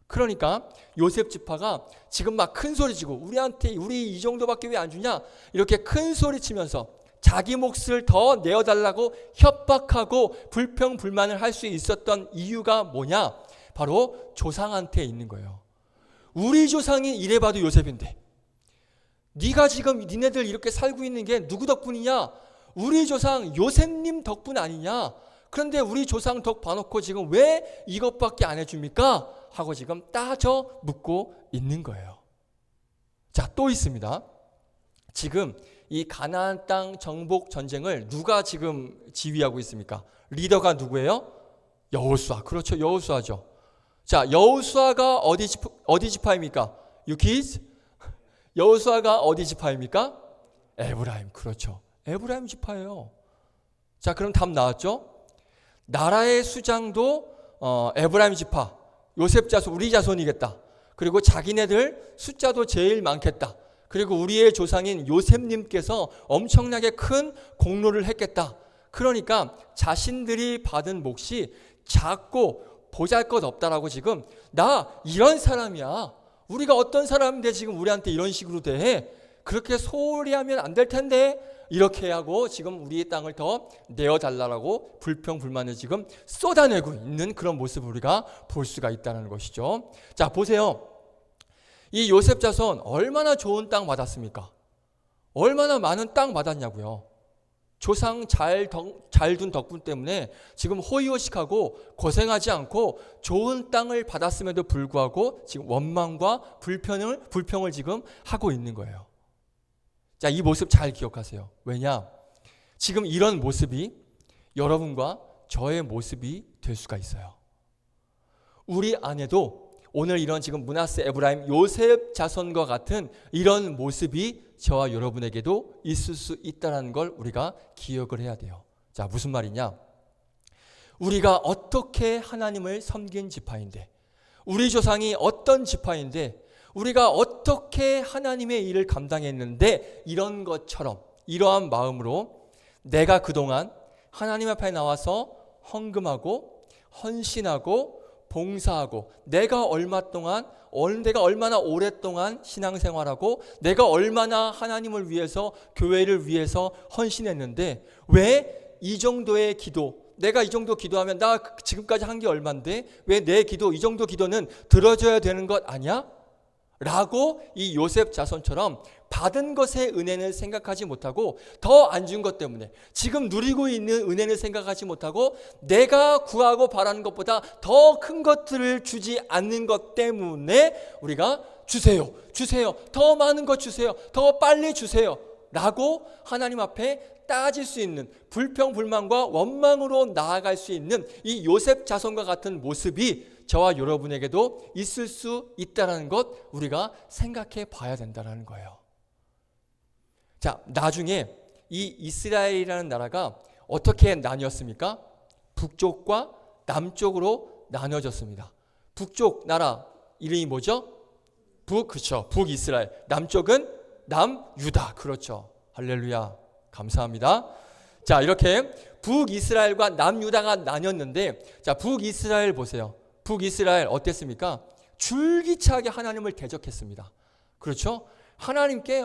그러니까 요셉 지파가 지금 막 큰 소리 치고 우리 이 정도밖에 왜 안 주냐 이렇게 큰 소리 치면서 자기 몫을 더 내어달라고 협박하고 불평불만을 할 수 있었던 이유가 뭐냐? 바로 조상한테 있는 거예요. 우리 조상이 이래봐도 요셉인데 네가 지금 니네들 이렇게 살고 있는 게 누구 덕분이냐? 우리 조상 요셉님 덕분 아니냐? 그런데 우리 조상 덕 봐놓고 지금 왜 이것밖에 안 해줍니까? 하고 지금 따져 묻고 있는 거예요. 자, 또 있습니다. 지금 이 가나안 땅 정복 전쟁을 누가 지금 지휘하고 있습니까? 리더가 누구예요? 여호수아. 그렇죠. 여호수아죠. 자, 여호수아가 어디 지파입니까? 유키즈? 여호수아가 어디 지파입니까? 에브라임. 그렇죠. 에브라임 지파예요. 자, 그럼 답 나왔죠? 나라의 수장도 에브라임 지파. 요셉 자손, 우리 자손이겠다. 그리고 자기네들 숫자도 제일 많겠다. 그리고 우리의 조상인 요셉님께서 엄청나게 큰 공로를 했겠다. 그러니까 자신들이 받은 몫이 작고 보잘것없다라고 지금 나 이런 사람이야. 우리가 어떤 사람인데 지금 우리한테 이런 식으로 대해. 그렇게 소홀히하면 안 될 텐데 이렇게 하고 지금 우리의 땅을 더 내어달라고 불평불만을 지금 쏟아내고 있는 그런 모습을 우리가 볼 수가 있다는 것이죠. 자, 보세요. 이 요셉 자손 얼마나 좋은 땅 받았습니까? 얼마나 많은 땅 받았냐고요. 조상 잘 둔 덕분 때문에 지금 호의호식하고 고생하지 않고 좋은 땅을 받았음에도 불구하고 지금 원망과 불평을 지금 하고 있는 거예요. 자, 이 모습 잘 기억하세요. 왜냐? 지금 이런 모습이 여러분과 저의 모습이 될 수가 있어요. 우리 안에도 오늘 이런 지금 므낫세, 에브라임, 요셉 자손과 같은 이런 모습이 저와 여러분에게도 있을 수 있다는 걸 우리가 기억을 해야 돼요. 자, 무슨 말이냐? 우리가 어떻게 하나님을 섬긴 지파인데, 우리 조상이 어떤 지파인데, 우리가 어떻게 하나님의 일을 감당했는데 이런 것처럼 이러한 마음으로 내가 그동안 하나님 앞에 나와서 헌금하고 헌신하고 봉사하고 내가 얼마나 오랫동안 신앙생활하고 내가 얼마나 하나님을 위해서 교회를 위해서 헌신했는데 왜 이 정도의 기도 내가 이 정도 기도하면 나 지금까지 한 게 얼만데 왜 내 기도 이 정도 기도는 들어줘야 되는 것 아니야? 라고 이 요셉 자손처럼 받은 것의 은혜는 생각하지 못하고 더 안 준 것 때문에 지금 누리고 있는 은혜는 생각하지 못하고 내가 구하고 바라는 것보다 더 큰 것들을 주지 않는 것 때문에 우리가 주세요, 더 많은 것 주세요, 더 빨리 주세요 라고 하나님 앞에 따질 수 있는 불평불만과 원망으로 나아갈 수 있는 이 요셉 자손과 같은 모습이 저와 여러분에게도 있을 수 있다는 것 우리가 생각해 봐야 된다는 거예요. 자, 나중에 이 이스라엘이라는 나라가 어떻게 나뉘었습니까? 북쪽과 남쪽으로 나뉘어졌습니다. 북쪽 나라 이름이 뭐죠? 그렇죠. 북이스라엘. 남쪽은 남유다. 그렇죠. 할렐루야. 감사합니다. 자, 이렇게 북이스라엘과 남유다가 나뉘었는데 자, 북이스라엘 보세요. 북이스라엘 어땠습니까? 줄기차게 하나님을 대적했습니다. 그렇죠? 하나님께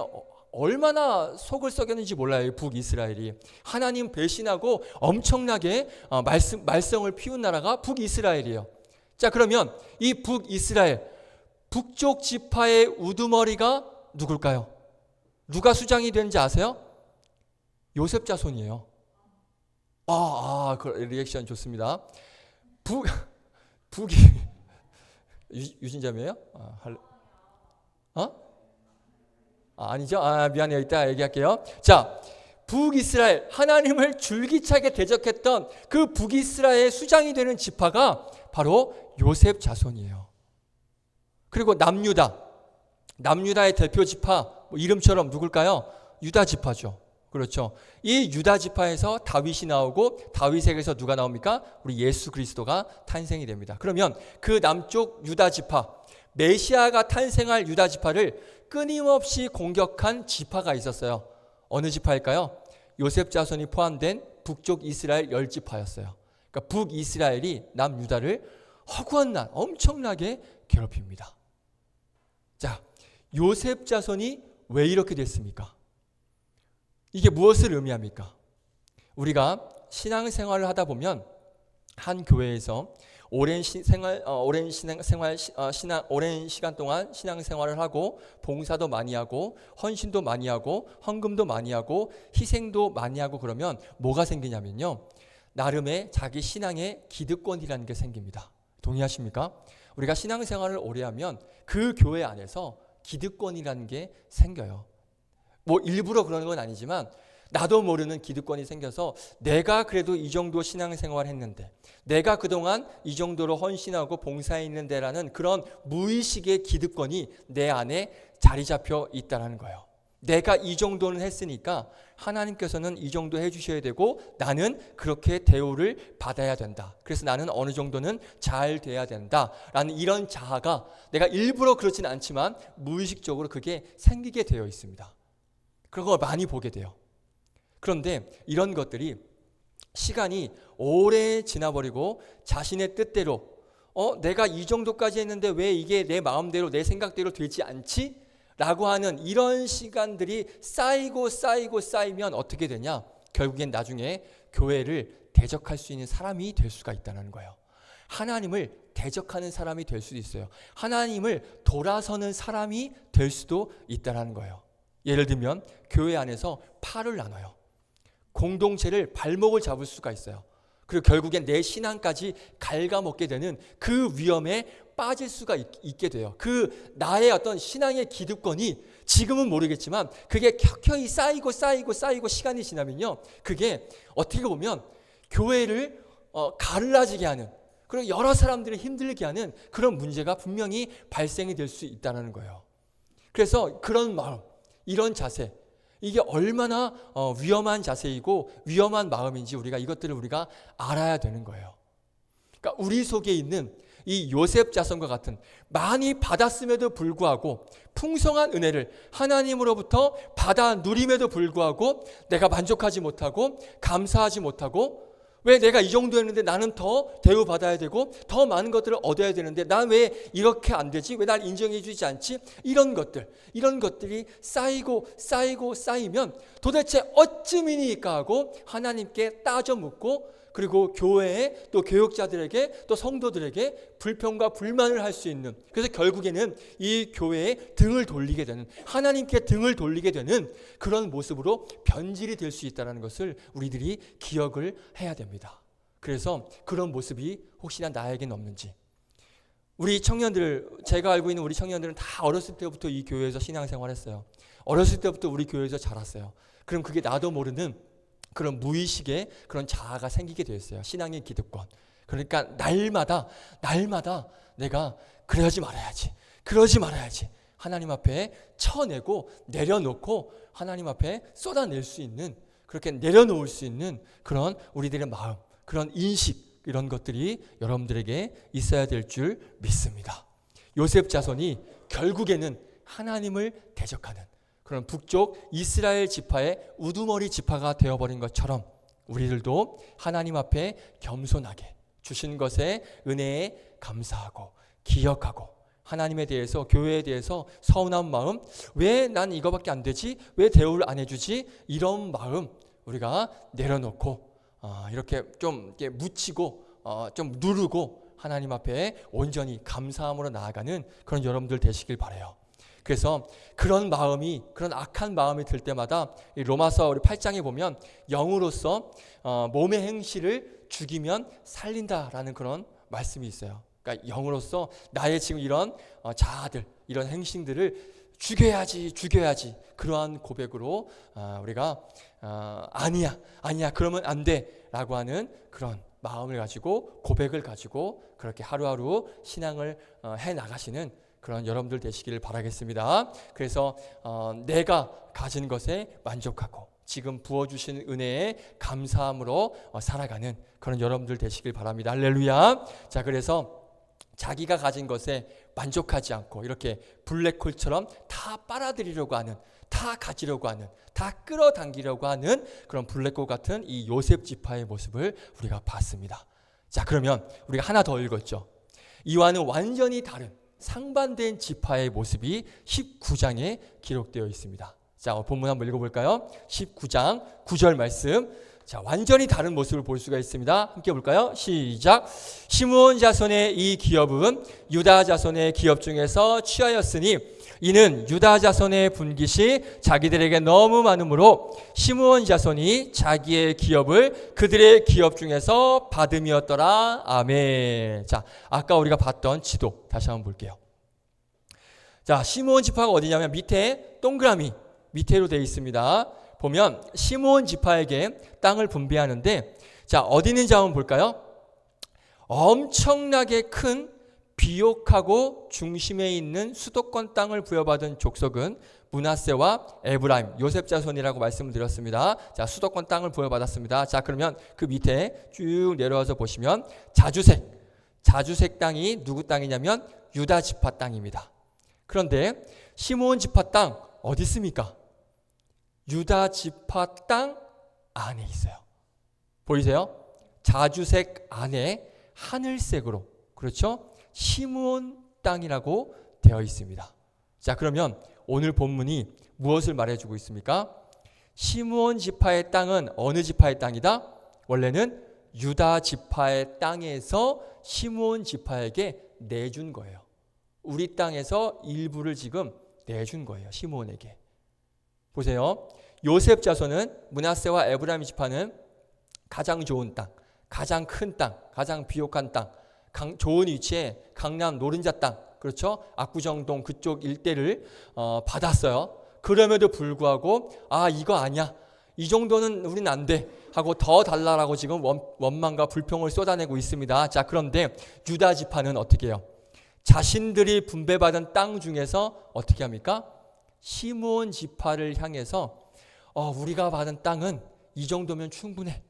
얼마나 속을 썩였는지 몰라요. 북이스라엘이. 하나님 배신하고 엄청나게 말썽을 피운 나라가 북이스라엘이에요. 자, 그러면 이 북이스라엘 북쪽 지파의 우두머리가 누굴까요? 누가 수장이 되는지 아세요? 요셉 자손이에요. 그 리액션 좋습니다. 북이 유신자매요? 아니죠? 미안해요. 이따 얘기할게요. 자, 북이스라엘, 하나님을 줄기차게 대적했던 그 북이스라엘의 수장이 되는 지파가 바로 요셉 자손이에요. 그리고 남유다의 대표 지파, 이름처럼 누굴까요? 유다 지파죠. 그렇죠. 이 유다 지파에서 다윗이 나오고 다윗에게서 누가 나옵니까? 우리 예수 그리스도가 탄생이 됩니다. 그러면 그 남쪽 유다 지파, 메시아가 탄생할 유다 지파를 끊임없이 공격한 지파가 있었어요. 어느 지파일까요? 요셉 자손이 포함된 북쪽 이스라엘 10지파였어요. 그러니까 북이스라엘이 남유다를 허구한 날 엄청나게 괴롭힙니다. 자, 요셉 자손이 왜 이렇게 됐습니까? 이게 무엇을 의미합니까? 우리가 신앙생활을 하다 보면 한 교회에서 오랜 시간 동안 신앙생활을 하고 봉사도 많이 하고 헌신도 많이 하고 헌금도 많이 하고 희생도 많이 하고 그러면 뭐가 생기냐면요, 나름의 자기 신앙의 기득권이라는 게 생깁니다. 동의하십니까? 우리가 신앙생활을 오래 하면 그 교회 안에서 기득권이라는 게 생겨요. 뭐 일부러 그러는 건 아니지만 나도 모르는 기득권이 생겨서 내가 그래도 이 정도 신앙생활 했는데, 내가 그동안 이 정도로 헌신하고 봉사했는데라는 그런 무의식의 기득권이 내 안에 자리 잡혀 있다는 거예요. 내가 이 정도는 했으니까 하나님께서는 이 정도 해주셔야 되고 나는 그렇게 대우를 받아야 된다. 그래서 나는 어느 정도는 잘 돼야 된다라는 이런 자아가 내가 일부러 그렇지는 않지만 무의식적으로 그게 생기게 되어 있습니다. 그런 걸 많이 보게 돼요. 그런데 이런 것들이 시간이 오래 지나버리고 자신의 뜻대로 내가 이 정도까지 했는데 왜 이게 내 마음대로 내 생각대로 되지 않지? 라고 하는 이런 시간들이 쌓이면 어떻게 되냐? 결국엔 나중에 교회를 대적할 수 있는 사람이 될 수가 있다는 거예요. 하나님을 대적하는 사람이 될 수도 있어요. 하나님을 돌아서는 사람이 될 수도 있다는 거예요. 예를 들면 교회 안에서 팔을 나눠요. 공동체를 발목을 잡을 수가 있어요. 그리고 결국엔 내 신앙까지 갉아먹게 되는 그 위험에 빠질 수가 있게 돼요. 그 나의 어떤 신앙의 기득권이 지금은 모르겠지만 그게 켜켜이 쌓이고 시간이 지나면요, 그게 어떻게 보면 교회를 갈라지게 하는, 그리고 여러 사람들을 힘들게 하는 그런 문제가 분명히 발생이 될 수 있다는 거예요. 그래서 그런 마음, 이런 자세, 이게 얼마나 위험한 자세이고 위험한 마음인지 이것들을 우리가 알아야 되는 거예요. 그러니까 우리 속에 있는 이 요셉 자손과 같은 많이 받았음에도 불구하고 풍성한 은혜를 하나님으로부터 받아 누림에도 불구하고 내가 만족하지 못하고 감사하지 못하고, 왜 내가 이 정도 했는데 나는 더 대우받아야 되고 더 많은 것들을 얻어야 되는데 난 왜 이렇게 안 되지? 왜 날 인정해 주지 않지? 이런 것들이 쌓이면 도대체 어찌미니까 하고 하나님께 따져 묻고, 그리고 교회에 또 교육자들에게 또 성도들에게 불평과 불만을 할 수 있는, 그래서 결국에는 이 교회에 등을 돌리게 되는, 하나님께 등을 돌리게 되는 그런 모습으로 변질이 될 수 있다는 것을 우리들이 기억을 해야 됩니다. 그래서 그런 모습이 혹시나 나에겐 없는지, 우리 청년들, 제가 알고 있는 우리 청년들은 다 어렸을 때부터 이 교회에서 신앙생활 했어요. 어렸을 때부터 우리 교회에서 자랐어요. 그럼 그게 나도 모르는 그런 무의식의 그런 자아가 생기게 되었어요. 신앙의 기득권. 그러니까 날마다 내가 그러지 말아야지 하나님 앞에 쳐내고 내려놓고 하나님 앞에 쏟아낼 수 있는, 그렇게 내려놓을 수 있는 그런 우리들의 마음, 그런 인식, 이런 것들이 여러분들에게 있어야 될 줄 믿습니다. 요셉 자손이 결국에는 하나님을 대적하는 그런 북쪽 이스라엘 지파의 우두머리 지파가 되어버린 것처럼 우리들도 하나님 앞에 겸손하게 주신 것에 은혜에 감사하고 기억하고, 하나님에 대해서, 교회에 대해서 서운한 마음, 왜 난 이거밖에 안 되지? 왜 대우를 안 해주지? 이런 마음 우리가 내려놓고 이렇게 좀 이렇게 묻히고 좀 누르고 하나님 앞에 온전히 감사함으로 나아가는 그런 여러분들 되시길 바라요. 그래서 그런 마음이, 그런 악한 마음이 들 때마다 이 로마서 우리 8장에 보면 영으로서 몸의 행실을 죽이면 살린다라는 그런 말씀이 있어요. 그러니까 영으로서 나의 지금 이런 자아들, 이런 행실들을 죽여야지 그러한 고백으로 우리가 아니야 그러면 안 돼라고 하는 그런 마음을 가지고 고백을 가지고 그렇게 하루하루 신앙을 해 나가시는 그런 여러분들 되시기를 바라겠습니다. 그래서 내가 가진 것에 만족하고 지금 부어주신 은혜에 감사함으로 살아가는 그런 여러분들 되시길 바랍니다. 할렐루야. 자, 그래서 자기가 가진 것에 만족하지 않고 이렇게 블랙홀처럼 다 빨아들이려고 하는, 다 가지려고 하는, 다 끌어당기려고 하는 그런 블랙홀 같은 이 요셉 지파의 모습을 우리가 봤습니다. 자, 그러면 우리가 하나 더 읽었죠. 이와는 완전히 다른 상반된 지파의 모습이 19장에 기록되어 있습니다. 자, 본문 한번 읽어볼까요? 19장 9절 말씀. 자, 완전히 다른 모습을 볼 수가 있습니다. 함께 볼까요? 시작. 시므온 자손의 이 기업은 유다 자손의 기업 중에서 취하였으니 이는 유다 자손의 분깃이 자기들에게 너무 많으므로 시므온 자손이 자기의 기업을 그들의 기업 중에서 받음이었더라. 아멘. 자, 아까 우리가 봤던 지도 다시 한번 볼게요. 자, 시므온 지파가 어디냐면 밑에 동그라미 밑에로 되어 있습니다. 보면 시므온 지파에게 땅을 분배하는데, 자, 어디 있는지 한번 볼까요? 엄청나게 큰 비옥하고 중심에 있는 수도권 땅을 부여받은 족속은 므낫세와 에브라임, 요셉 자손이라고 말씀을 드렸습니다. 자, 수도권 땅을 부여받았습니다. 자, 그러면 그 밑에 쭉 내려와서 보시면 자주색 땅이 누구 땅이냐면 유다 지파 땅입니다. 그런데 시므온 지파 땅 어디 있습니까? 유다 지파 땅 안에 있어요. 보이세요? 자주색 안에 하늘색으로, 그렇죠? 시므온 땅이라고 되어 있습니다. 자, 그러면 오늘 본문이 무엇을 말해주고 있습니까? 시므온 지파의 땅은 어느 지파의 땅이다? 원래는 유다 지파의 땅에서 시므온 지파에게 내준 거예요. 우리 땅에서 일부를 지금 내준 거예요. 시므온에게. 보세요. 요셉 자손은 므낫세와 에브라임 지파는 가장 좋은 땅, 가장 큰 땅, 가장 비옥한 땅, 좋은 위치에 강남 노른자 땅, 그렇죠? 압구정동 그쪽 일대를 받았어요. 그럼에도 불구하고 이거 아니야, 이 정도는 우린 안 돼 하고 더 달라라고 지금 원망과 불평을 쏟아내고 있습니다. 자, 그런데 유다 지파는 어떻게 해요? 자신들이 분배받은 땅 중에서 어떻게 합니까? 시므온 지파를 향해서 우리가 받은 땅은 이 정도면 충분해,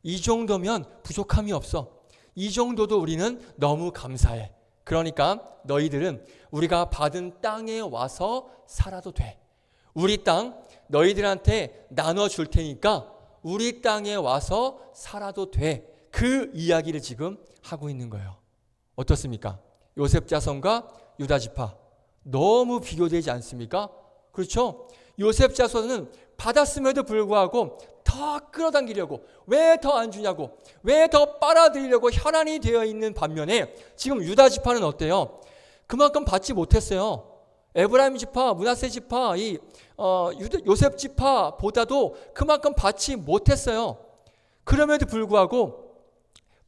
이 정도면 부족함이 없어, 이 정도도 우리는 너무 감사해. 그러니까 너희들은 우리가 받은 땅에 와서 살아도 돼. 우리 땅 너희들한테 나눠줄 테니까 우리 땅에 와서 살아도 돼. 그 이야기를 지금 하고 있는 거예요. 어떻습니까? 요셉 자손과 유다 지파 너무 비교되지 않습니까? 그렇죠? 요셉 자손은 받았음에도 불구하고 더 끌어당기려고, 왜 더 안 주냐고, 왜 더 빨아들이려고 혈안이 되어 있는 반면에 지금 유다 지파는 어때요? 그만큼 받지 못했어요. 에브라임 지파, 므낫세 지파, 요셉 지파보다도 그만큼 받지 못했어요. 그럼에도 불구하고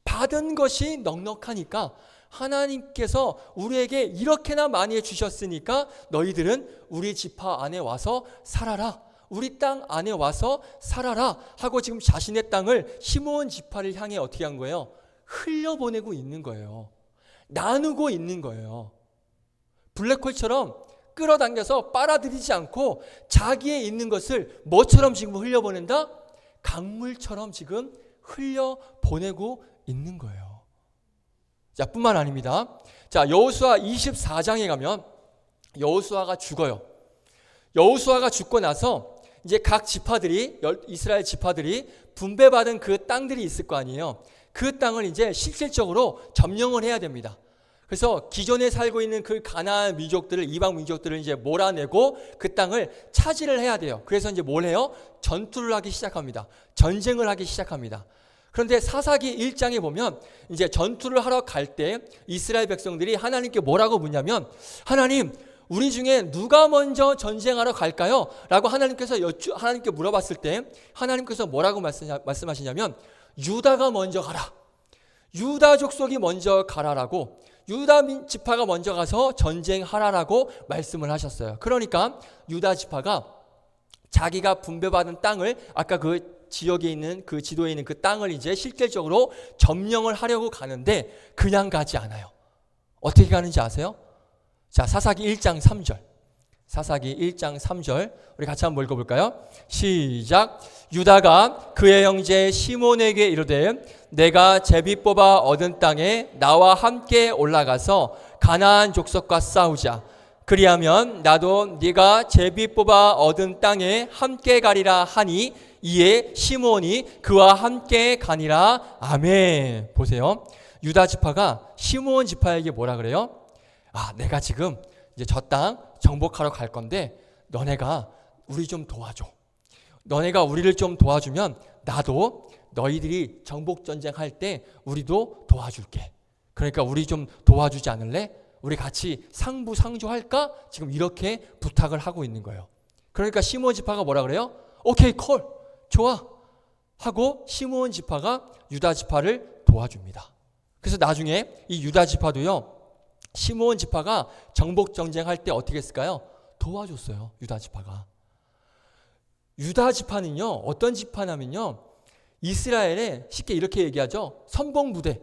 받은 것이 넉넉하니까 하나님께서 우리에게 이렇게나 많이 주셨으니까 너희들은 우리 지파 안에 와서 살아라, 우리 땅 안에 와서 살아라 하고 지금 자신의 땅을 시므온 지파를 향해 어떻게 한 거예요? 흘려보내고 있는 거예요. 나누고 있는 거예요. 블랙홀처럼 끌어당겨서 빨아들이지 않고 자기의 있는 것을 뭐처럼 지금 흘려보낸다? 강물처럼 지금 흘려보내고 있는 거예요. 자, 뿐만 아닙니다. 자, 여호수아 24장에 가면 여호수아가 죽어요. 여호수아가 죽고 나서 이제 각 지파들이, 이스라엘 지파들이 분배받은 그 땅들이 있을 거 아니에요. 그 땅을 이제 실질적으로 점령을 해야 됩니다. 그래서 기존에 살고 있는 그 가나안 민족들을, 이방 민족들을 이제 몰아내고 그 땅을 차지를 해야 돼요. 그래서 이제 뭘 해요? 전투를 하기 시작합니다. 전쟁을 하기 시작합니다. 그런데 사사기 1장에 보면 이제 전투를 하러 갈 때 이스라엘 백성들이 하나님께 뭐라고 묻냐면, 하나님, 우리 중에 누가 먼저 전쟁하러 갈까요? 라고 하나님께 물어봤을 때 하나님께서 뭐라고 말씀하시냐면, 유다가 먼저 가라. 유다 족속이 먼저 가라라고, 유다 지파가 먼저 가서 전쟁하라라고 말씀을 하셨어요. 그러니까 유다 지파가 자기가 분배받은 땅을, 아까 그 지역에 있는, 그 지도에 있는 그 땅을 이제 실질적으로 점령을 하려고 가는데 그냥 가지 않아요. 어떻게 가는지 아세요? 자, 사사기 1장 3절. 사사기 1장 3절. 우리 같이 한번 읽어볼까요? 시작. 유다가 그의 형제 시몬에게 이르되 내가 제비 뽑아 얻은 땅에 나와 함께 올라가서 가나안 족속과 싸우자. 그리하면 나도 네가 제비 뽑아 얻은 땅에 함께 가리라 하니 이에 시몬이 그와 함께 가니라. 아멘. 보세요. 유다 지파가 시몬 지파에게 뭐라 그래요? 아, 내가 지금 이제 저 땅 정복하러 갈 건데 너네가 우리 좀 도와줘. 너네가 우리를 좀 도와주면 나도 너희들이 정복 전쟁할 때 우리도 도와줄게. 그러니까 우리 좀 도와주지 않을래? 우리 같이 상부상조할까? 지금 이렇게 부탁을 하고 있는 거예요. 그러니까 시몬 지파가 뭐라 그래요? 오케이, 콜, 좋아 하고 시몬 지파가 유다 지파를 도와줍니다. 그래서 나중에 이 유다 지파도요, 시몬 지파가 정복 전쟁할 때 어떻게 했을까요? 도와줬어요. 유다 지파가. 유다 지파는요, 어떤 지파냐면요, 이스라엘에 쉽게 이렇게 얘기하죠. 선봉부대,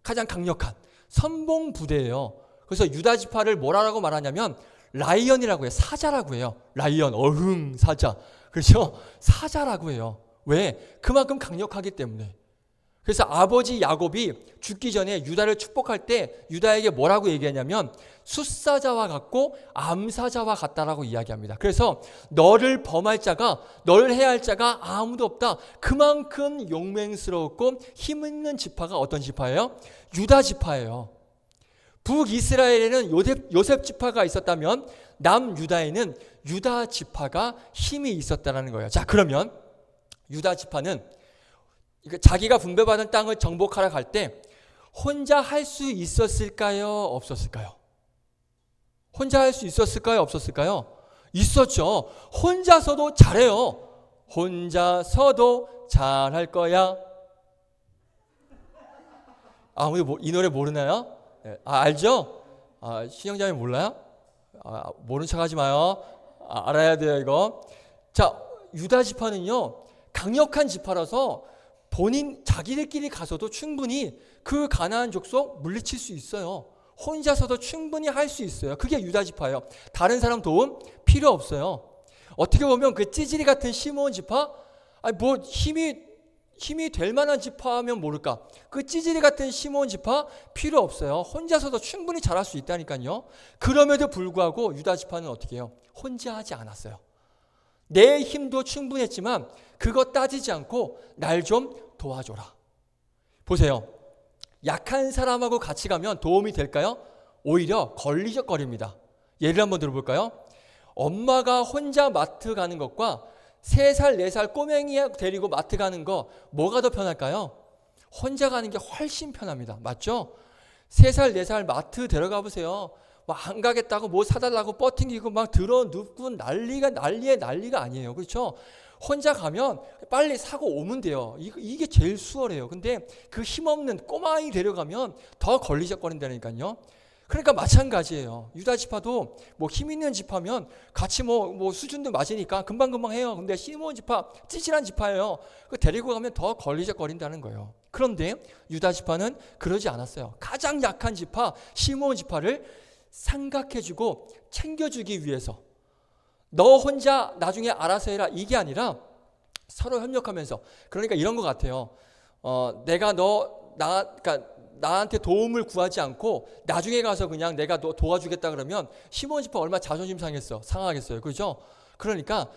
가장 강력한 선봉부대예요. 그래서 유다 지파를 뭐라고 말하냐면 라이언이라고 해요. 사자라고 해요. 라이언, 어흥, 사자. 그렇죠? 사자라고 해요. 왜? 그만큼 강력하기 때문에. 그래서 아버지 야곱이 죽기 전에 유다를 축복할 때 유다에게 뭐라고 얘기하냐면 숫사자와 같고 암사자와 같다라고 이야기합니다. 그래서 너를 범할 자가, 너를 해야 할 자가 아무도 없다. 그만큼 용맹스럽고 힘 있는 지파가 어떤 지파예요? 유다 지파예요. 북이스라엘에는 요셉 지파가 있었다면 남유다에는 유다 지파가 힘이 있었다는 거예요. 자, 그러면 유다 지파는 자기가 분배받은 땅을 정복하러 갈 때 혼자 할 수 있었을까요? 없었을까요? 혼자 할 수 있었을까요? 없었을까요? 있었죠. 혼자서도 잘해요. 혼자서도 잘할 거야. 아무도 이 노래 모르나요? 알죠? 신영자님 몰라요? 모른 척 하지 마요. 알아야 돼요, 이거. 자, 유다 지파는요, 강력한 지파라서 자기들끼리 가서도 충분히 그 가나안 족속 물리칠 수 있어요. 혼자서도 충분히 할 수 있어요. 그게 유다 지파예요. 다른 사람 도움 필요 없어요. 어떻게 보면 그 찌질이 같은 시몬 지파, 뭐 힘이 될 만한 지파면 모를까. 그 찌질이 같은 시몬 지파 필요 없어요. 혼자서도 충분히 잘할 수 있다니까요. 그럼에도 불구하고 유다 지파는 어떻게 해요? 혼자 하지 않았어요. 내 힘도 충분했지만 그거 따지지 않고 날 좀 도와줘라. 보세요. 약한 사람하고 같이 가면 도움이 될까요? 오히려 걸리적거립니다. 예를 한번 들어볼까요? 엄마가 혼자 마트 가는 것과 3살, 4살 꼬맹이 데리고 마트 가는 거 뭐가 더 편할까요? 혼자 가는 게 훨씬 편합니다. 맞죠? 3살, 4살 마트 데려가 보세요. 안 가겠다고 뭐 사달라고 뻗팅기고 막 들어 눕고 난리가 아니에요. 그렇죠? 혼자 가면 빨리 사고 오면 돼요. 이게 제일 수월해요. 근데 그 힘없는 꼬마아이 데려가면 더 걸리적거린다니까요. 그러니까 마찬가지예요. 유다 지파도 뭐 힘 있는 지파면 같이 뭐 수준도 맞으니까 금방금방 해요. 근데 시몬 지파 찌질한 지파예요. 그 데리고 가면 더 걸리적거린다는 거예요. 그런데 유다 지파는 그러지 않았어요. 가장 약한 지파 시몬 지파를 생각해주고 챙겨주기 위해서 너 혼자 나중에 알아서 해라 이게 아니라 서로 협력하면서, 그러니까 이런 것 같아요. 내가 그러니까 나한테 도움을 구하지 않고 나중에 가서 그냥 내가 너 도와주겠다 그러면 시몬 지파 얼마나 자존심 상하겠어요. 그렇죠? 그러니까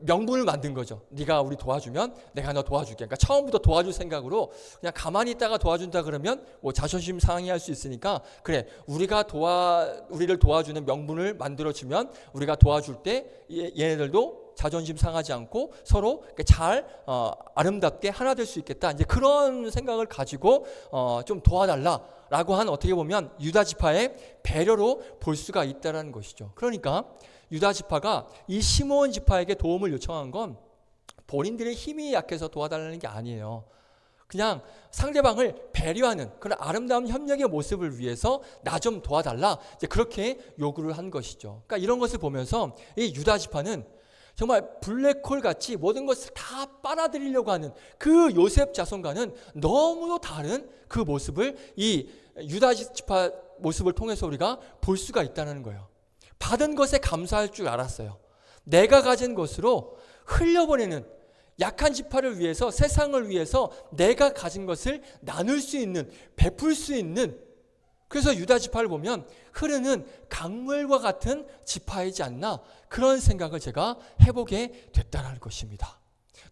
명분을 만든 거죠. 네가 우리 도와주면 내가 너 도와줄게. 그러니까 처음부터 도와줄 생각으로 그냥 가만히 있다가 도와준다 그러면 뭐 자존심 상해할 수 있으니까 그래 우리를 도와주는 명분을 만들어주면 우리가 도와줄 때 얘네들도 자존심 상하지 않고 서로 잘 아름답게 하나 될 수 있겠다. 이제 그런 생각을 가지고 좀 도와달라라고 한 어떻게 보면 유다 지파의 배려로 볼 수가 있다라는 것이죠. 그러니까 유다 지파가 이 시몬 지파에게 도움을 요청한 건 본인들의 힘이 약해서 도와달라는 게 아니에요. 그냥 상대방을 배려하는 그런 아름다운 협력의 모습을 위해서 나 좀 도와달라, 이제 그렇게 요구를 한 것이죠. 그러니까 이런 것을 보면서 이 유다 지파는 정말 블랙홀 같이 모든 것을 다 빨아들이려고 하는 그 요셉 자손과는 너무도 다른 그 모습을 이 유다 지파 모습을 통해서 우리가 볼 수가 있다는 거예요. 받은 것에 감사할 줄 알았어요. 내가 가진 것으로 흘려보내는, 약한 지파를 위해서, 세상을 위해서 내가 가진 것을 나눌 수 있는, 베풀 수 있는, 그래서 유다 지파를 보면 흐르는 강물과 같은 지파이지 않나, 그런 생각을 제가 해보게 됐다는 것입니다.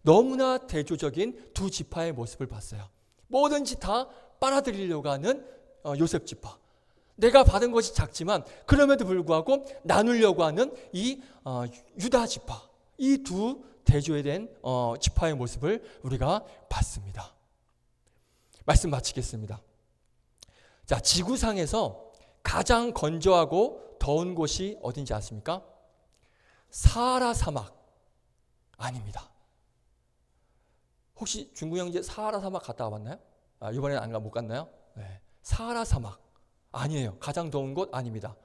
너무나 대조적인 두 지파의 모습을 봤어요. 뭐든지 다 빨아들이려고 하는 요셉 지파, 내가 받은 것이 작지만 그럼에도 불구하고 나누려고 하는 이 유다 지파, 이 두 대조된 지파의 모습을 우리가 봤습니다. 말씀 마치겠습니다. 자, 지구상에서 가장 건조하고 더운 곳이 어딘지 아십니까? 사하라 사막 아닙니다. 혹시 중구 형제 사하라 사막 갔다 와봤나요? 이번에는 못 갔나요? 네. 사하라 사막 아니에요. 가장 더운 곳 아닙니다.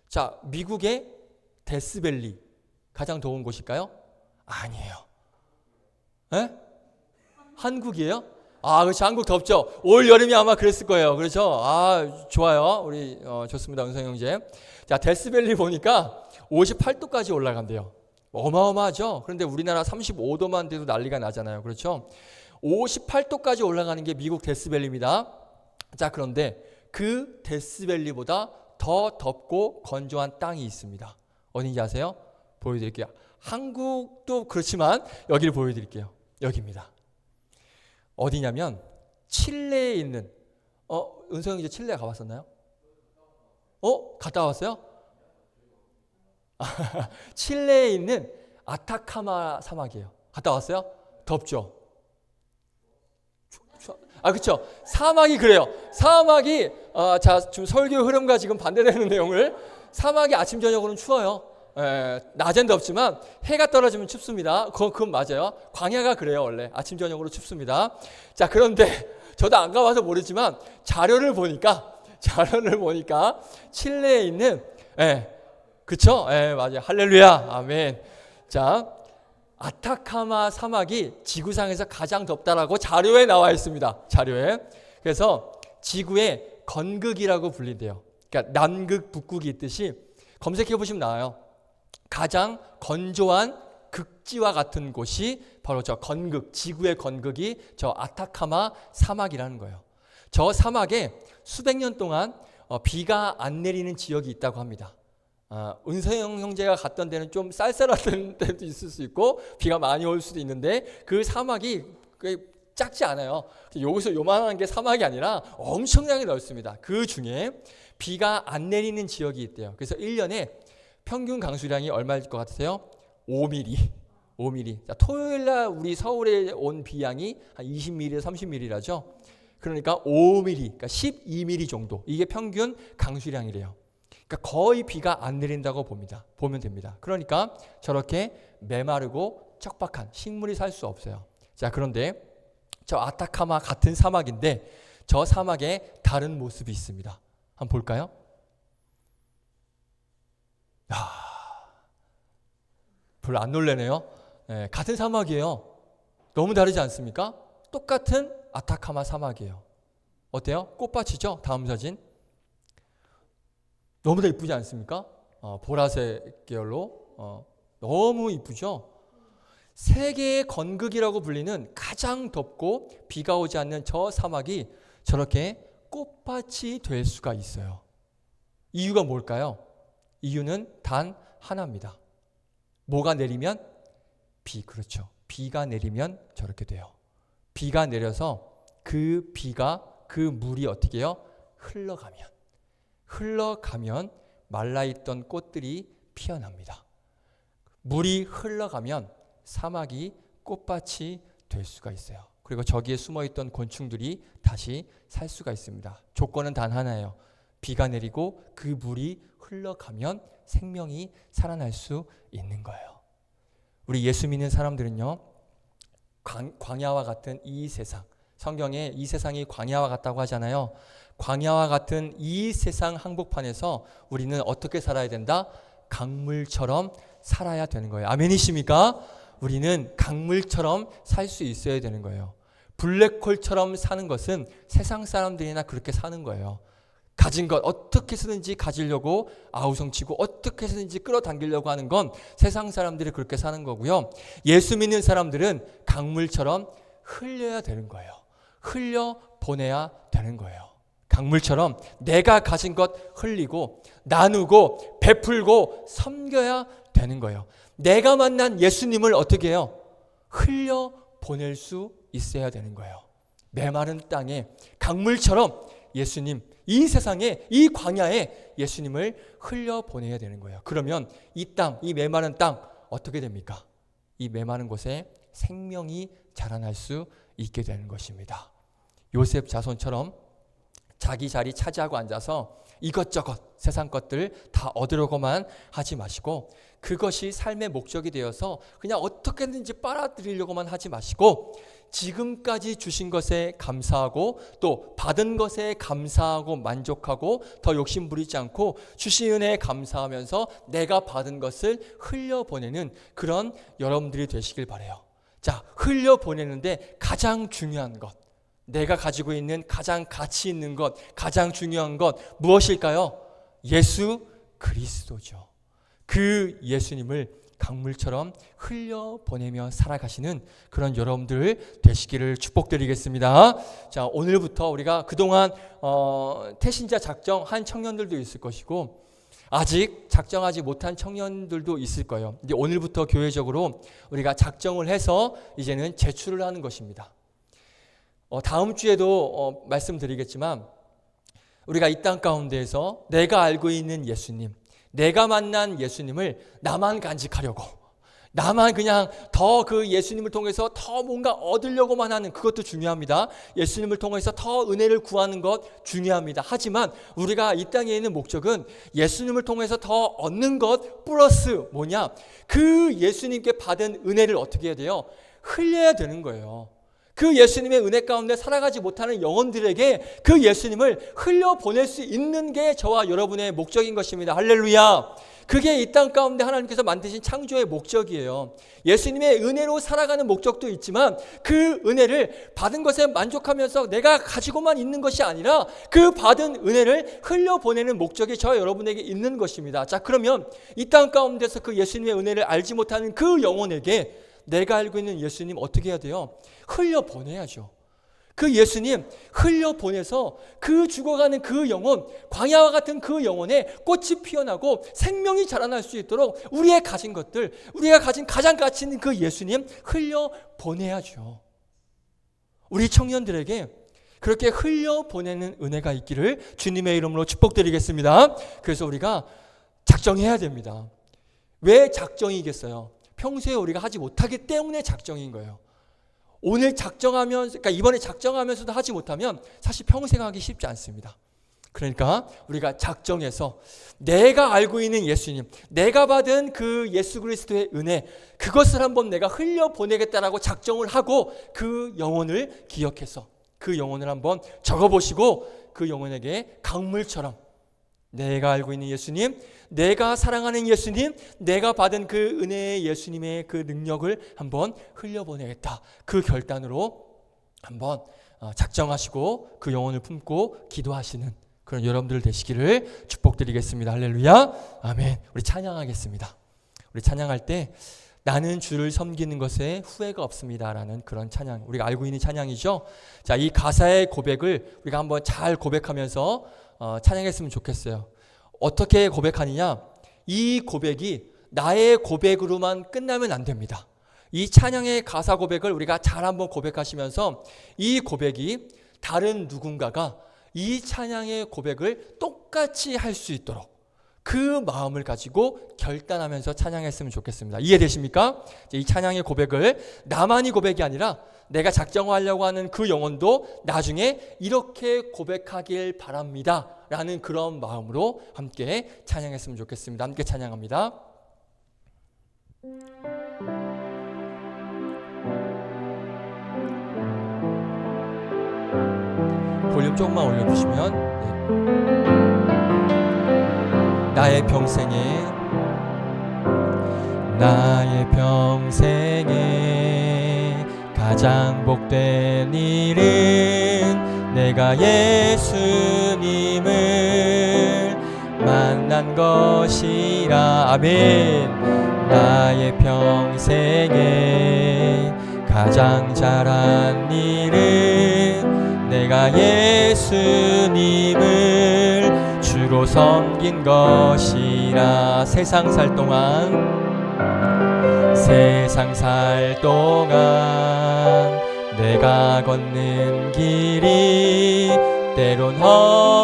자, 미국의 데스밸리 가장 더운 곳일까요? 아니에요. 에? 한국이에요? 그렇죠. 한국 덥죠. 올 여름이 아마 그랬을 거예요. 그렇죠? 좋아요. 우리 좋습니다. 은성 형제. 자, 데스밸리 보니까 58도까지 올라간대요. 어마어마하죠. 그런데 우리나라 35도만 돼도 난리가 나잖아요. 그렇죠? 58도까지 올라가는 게 미국 데스밸리입니다. 자, 그런데 그 데스밸리보다 더 덥고 건조한 땅이 있습니다. 어딘지 아세요? 보여드릴게요. 한국도 그렇지만 여기를 보여드릴게요. 여기입니다. 어디냐면 칠레에 있는, 은성 이제 칠레 가봤었나요? 갔다 왔어요? 칠레에 있는 아타카마 사막이에요. 갔다 왔어요? 덥죠? 그렇죠. 사막이 그래요. 사막이 자, 지금 설교 흐름과 지금 반대되는 내용을, 사막이 아침 저녁으로는 추워요. 낮엔 덥지만 해가 떨어지면 춥습니다. 그건 맞아요. 광야가 그래요. 원래 아침 저녁으로 춥습니다. 자, 그런데 저도 안 가봐서 모르지만 자료를 보니까 칠레에 있는, 그쵸? 맞아요. 할렐루야, 아멘. 자, 아타카마 사막이 지구상에서 가장 덥다라고 자료에 나와 있습니다. 자료에. 그래서 지구의 건극이라고 불린대요. 그러니까 남극, 북극이 있듯이 검색해 보시면 나와요. 가장 건조한 극지와 같은 곳이 바로 저 건극, 지구의 건극이 저 아타카마 사막이라는 거예요. 저 사막에 수백 년 동안 비가 안 내리는 지역이 있다고 합니다. 은서영 형제가 갔던 데는 좀 쌀쌀한 데도 있을 수 있고 비가 많이 올 수도 있는데, 그 사막이 작지 않아요. 여기서 요만한 게 사막이 아니라 엄청나게 넓습니다. 그 중에 비가 안 내리는 지역이 있대요. 그래서 1년에 평균 강수량이 얼마일 것 같으세요? 5mm. 자, 토요일날 우리 서울에 온 비양이 한 20mm, 30mm라죠. 그러니까 5mm, 그러니까 12mm 정도. 이게 평균 강수량이래요. 그러니까 거의 비가 안 내린다고 보면 됩니다. 그러니까 저렇게 메마르고 척박한, 식물이 살 수 없어요. 자, 그런데 저 아타카마 같은 사막인데 저 사막에 다른 모습이 있습니다. 한번 볼까요? 별로 안 놀래네요. 같은 사막이에요. 너무 다르지 않습니까? 똑같은 아타카마 사막이에요. 어때요? 꽃밭이죠? 다음 사진. 너무나 이쁘지 않습니까? 보라색 계열로 너무 이쁘죠? 세계의 건극이라고 불리는 가장 덥고 비가 오지 않는 저 사막이 저렇게 꽃밭이 될 수가 있어요. 이유가 뭘까요? 이유는 단 하나입니다. 뭐가 내리면? 비, 그렇죠. 비가 내리면 저렇게 돼요. 비가 내려서 그 비가, 그 물이 어떻게 해요? 흘러가면 말라있던 꽃들이 피어납니다. 물이 흘러가면 사막이 꽃밭이 될 수가 있어요. 그리고 저기에 숨어있던 곤충들이 다시 살 수가 있습니다. 조건은 단 하나예요. 비가 내리고 그 물이 흘러가면 생명이 살아날 수 있는 거예요. 우리 예수 믿는 사람들은요, 광야와 같은 이 세상, 성경에 이 세상이 광야와 같다고 하잖아요. 광야와 같은 이 세상 한복판에서 우리는 어떻게 살아야 된다? 강물처럼 살아야 되는 거예요. 아멘이십니까? 우리는 강물처럼 살 수 있어야 되는 거예요. 블랙홀처럼 사는 것은 세상 사람들이나 그렇게 사는 거예요. 가진 것 어떻게 해서든지 가지려고 아우성치고 어떻게 해서든지 끌어당기려고 하는 건 세상 사람들이 그렇게 사는 거고요. 예수 믿는 사람들은 강물처럼 흘려야 되는 거예요. 흘려 보내야 되는 거예요. 강물처럼 내가 가진 것 흘리고 나누고 베풀고 섬겨야 되는 거예요. 내가 만난 예수님을 어떻게 해요? 흘려 보낼 수 있어야 되는 거예요. 메마른 땅에 강물처럼 예수님, 이 세상에 이 광야에 예수님을 흘려 보내야 되는 거예요. 그러면 이 땅, 이 메마른 땅 어떻게 됩니까? 이 메마른 곳에 생명이 자라날 수 있게 되는 것입니다. 요셉 자손처럼 자기 자리 차지하고 앉아서 이것저것 세상 것들 다 얻으려고만 하지 마시고 그것이 삶의 목적이 되어서 그냥 어떻게든지 빨아들이려고만 하지 마시고 지금까지 주신 것에 감사하고 또 받은 것에 감사하고 만족하고 더 욕심 부리지 않고 주신 은혜에 감사하면서 내가 받은 것을 흘려보내는 그런 여러분들이 되시길 바라요. 자, 흘려보내는데 가장 중요한 것, 내가 가지고 있는 가장 가치 있는 것, 가장 중요한 것 무엇일까요? 예수 그리스도죠. 그 예수님을 강물처럼 흘려보내며 살아가시는 그런 여러분들 되시기를 축복드리겠습니다. 자, 오늘부터 우리가 그동안 태신자 작정한 청년들도 있을 것이고 아직 작정하지 못한 청년들도 있을 거예요. 근데 오늘부터 교회적으로 우리가 작정을 해서 이제는 제출을 하는 것입니다. 다음 주에도 말씀드리겠지만 우리가 이 땅 가운데에서 내가 알고 있는 예수님, 내가 만난 예수님을 나만 간직하려고, 나만 그냥 더 그 예수님을 통해서 더 뭔가 얻으려고만 하는 그것도 중요합니다. 예수님을 통해서 더 은혜를 구하는 것 중요합니다. 하지만 우리가 이 땅에 있는 목적은 예수님을 통해서 더 얻는 것 플러스 뭐냐? 그 예수님께 받은 은혜를 어떻게 해야 돼요? 흘려야 되는 거예요. 그 예수님의 은혜 가운데 살아가지 못하는 영혼들에게 그 예수님을 흘려보낼 수 있는 게 저와 여러분의 목적인 것입니다. 할렐루야. 그게 이 땅 가운데 하나님께서 만드신 창조의 목적이에요. 예수님의 은혜로 살아가는 목적도 있지만 그 은혜를 받은 것에 만족하면서 내가 가지고만 있는 것이 아니라 그 받은 은혜를 흘려보내는 목적이 저와 여러분에게 있는 것입니다. 자, 그러면 이 땅 가운데서 그 예수님의 은혜를 알지 못하는 그 영혼에게 내가 알고 있는 예수님 어떻게 해야 돼요? 흘려보내야죠. 그 예수님 흘려보내서 그 죽어가는 그 영혼, 광야와 같은 그 영혼에 꽃이 피어나고 생명이 자라날 수 있도록 우리의 가진 것들, 우리가 가진 가장 가치 있는 그 예수님 흘려보내야죠. 우리 청년들에게 그렇게 흘려보내는 은혜가 있기를 주님의 이름으로 축복드리겠습니다. 그래서 우리가 작정해야 됩니다. 왜 작정이겠어요? 평소에 우리가 하지 못하기 때문에 작정인 거예요. 오늘 그러니까 이번에 작정하면서도 하지 못하면 사실 평생 하기 쉽지 않습니다. 그러니까 우리가 작정해서 내가 알고 있는 예수님, 내가 받은 그 예수 그리스도의 은혜, 그것을 한번 내가 흘려보내겠다라고 작정을 하고 그 영혼을 기억해서 그 영혼을 한번 적어보시고 그 영혼에게 강물처럼 내가 알고 있는 예수님, 내가 사랑하는 예수님, 내가 받은 그 은혜의 예수님의 그 능력을 한번 흘려보내겠다. 그 결단으로 한번 작정하시고 그 영혼을 품고 기도하시는 그런 여러분들 되시기를 축복드리겠습니다. 할렐루야. 아멘. 우리 찬양하겠습니다. 우리 찬양할 때 나는 주를 섬기는 것에 후회가 없습니다라는 그런 찬양, 우리가 알고 있는 찬양이죠. 자, 이 가사의 고백을 우리가 한번 잘 고백하면서 찬양했으면 좋겠어요. 어떻게 고백하느냐? 이 고백이 나의 고백으로만 끝나면 안 됩니다. 이 찬양의 가사 고백을 우리가 잘 한번 고백하시면서 이 고백이 다른 누군가가 이 찬양의 고백을 똑같이 할 수 있도록 그 마음을 가지고 결단하면서 찬양했으면 좋겠습니다. 이해되십니까? 이 찬양의 고백을 나만이 고백이 아니라 내가 작정하려고 하는 그 영혼도 나중에 이렇게 고백하길 바랍니다 라는 그런 마음으로 함께 찬양했으면 좋겠습니다. 함께 찬양합니다. 볼륨 조금만 올려주시면. 네. 나의 평생에 가장 복된 일은 내가 예수님을 만난 것이라. 아멘. 나의 평생에 가장 잘한 일은 내가 예수님을 주로 섬긴 것이라. 세상 살 동안 내가 걷는 길이 때론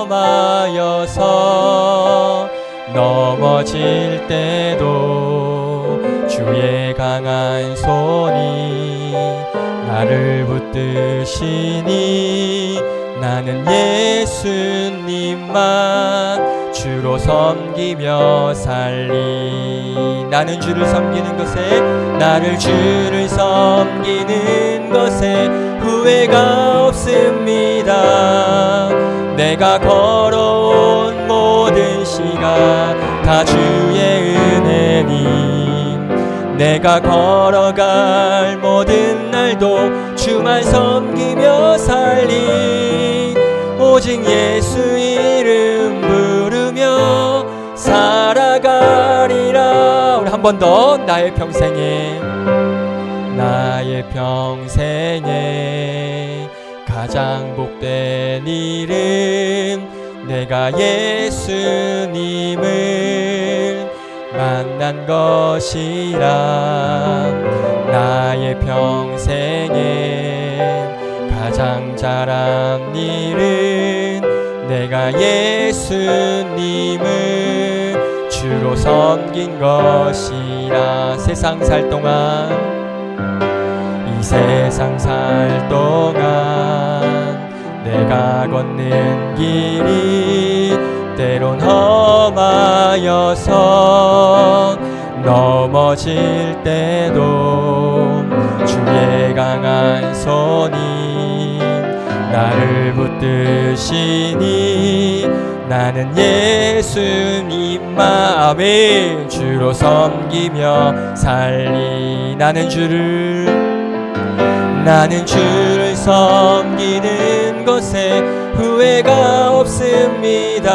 험하여서 넘어질 때도 주의 강한 손이 나를 붙드시니 나는 예수님만 주로 섬기며 살리. 나는 주를 섬기는 것에 후회가 없습니다. 내가 걸어온 모든 시간 다 주의 은혜니 내가 걸어갈 모든 날도 주만 섬기며 살리. 오직 예수 이름 부르며 살아가리라. 우리 한 번 더. 나의 평생에 가장 복된 일은 내가 예수님을 만난 것이라. 나의 평생에 가장 잘한 일은 내가 예수님을 주로 섬긴 것이라. 이 세상 살 동안 내가 걷는 길이 때론 험하여서 넘어질 때도 주의 강한 손이 나를 붙드시니 나는 예수님만 아멘 주로 섬기며 살리. 나는 주를 섬기는 것에 후회가 없습니다.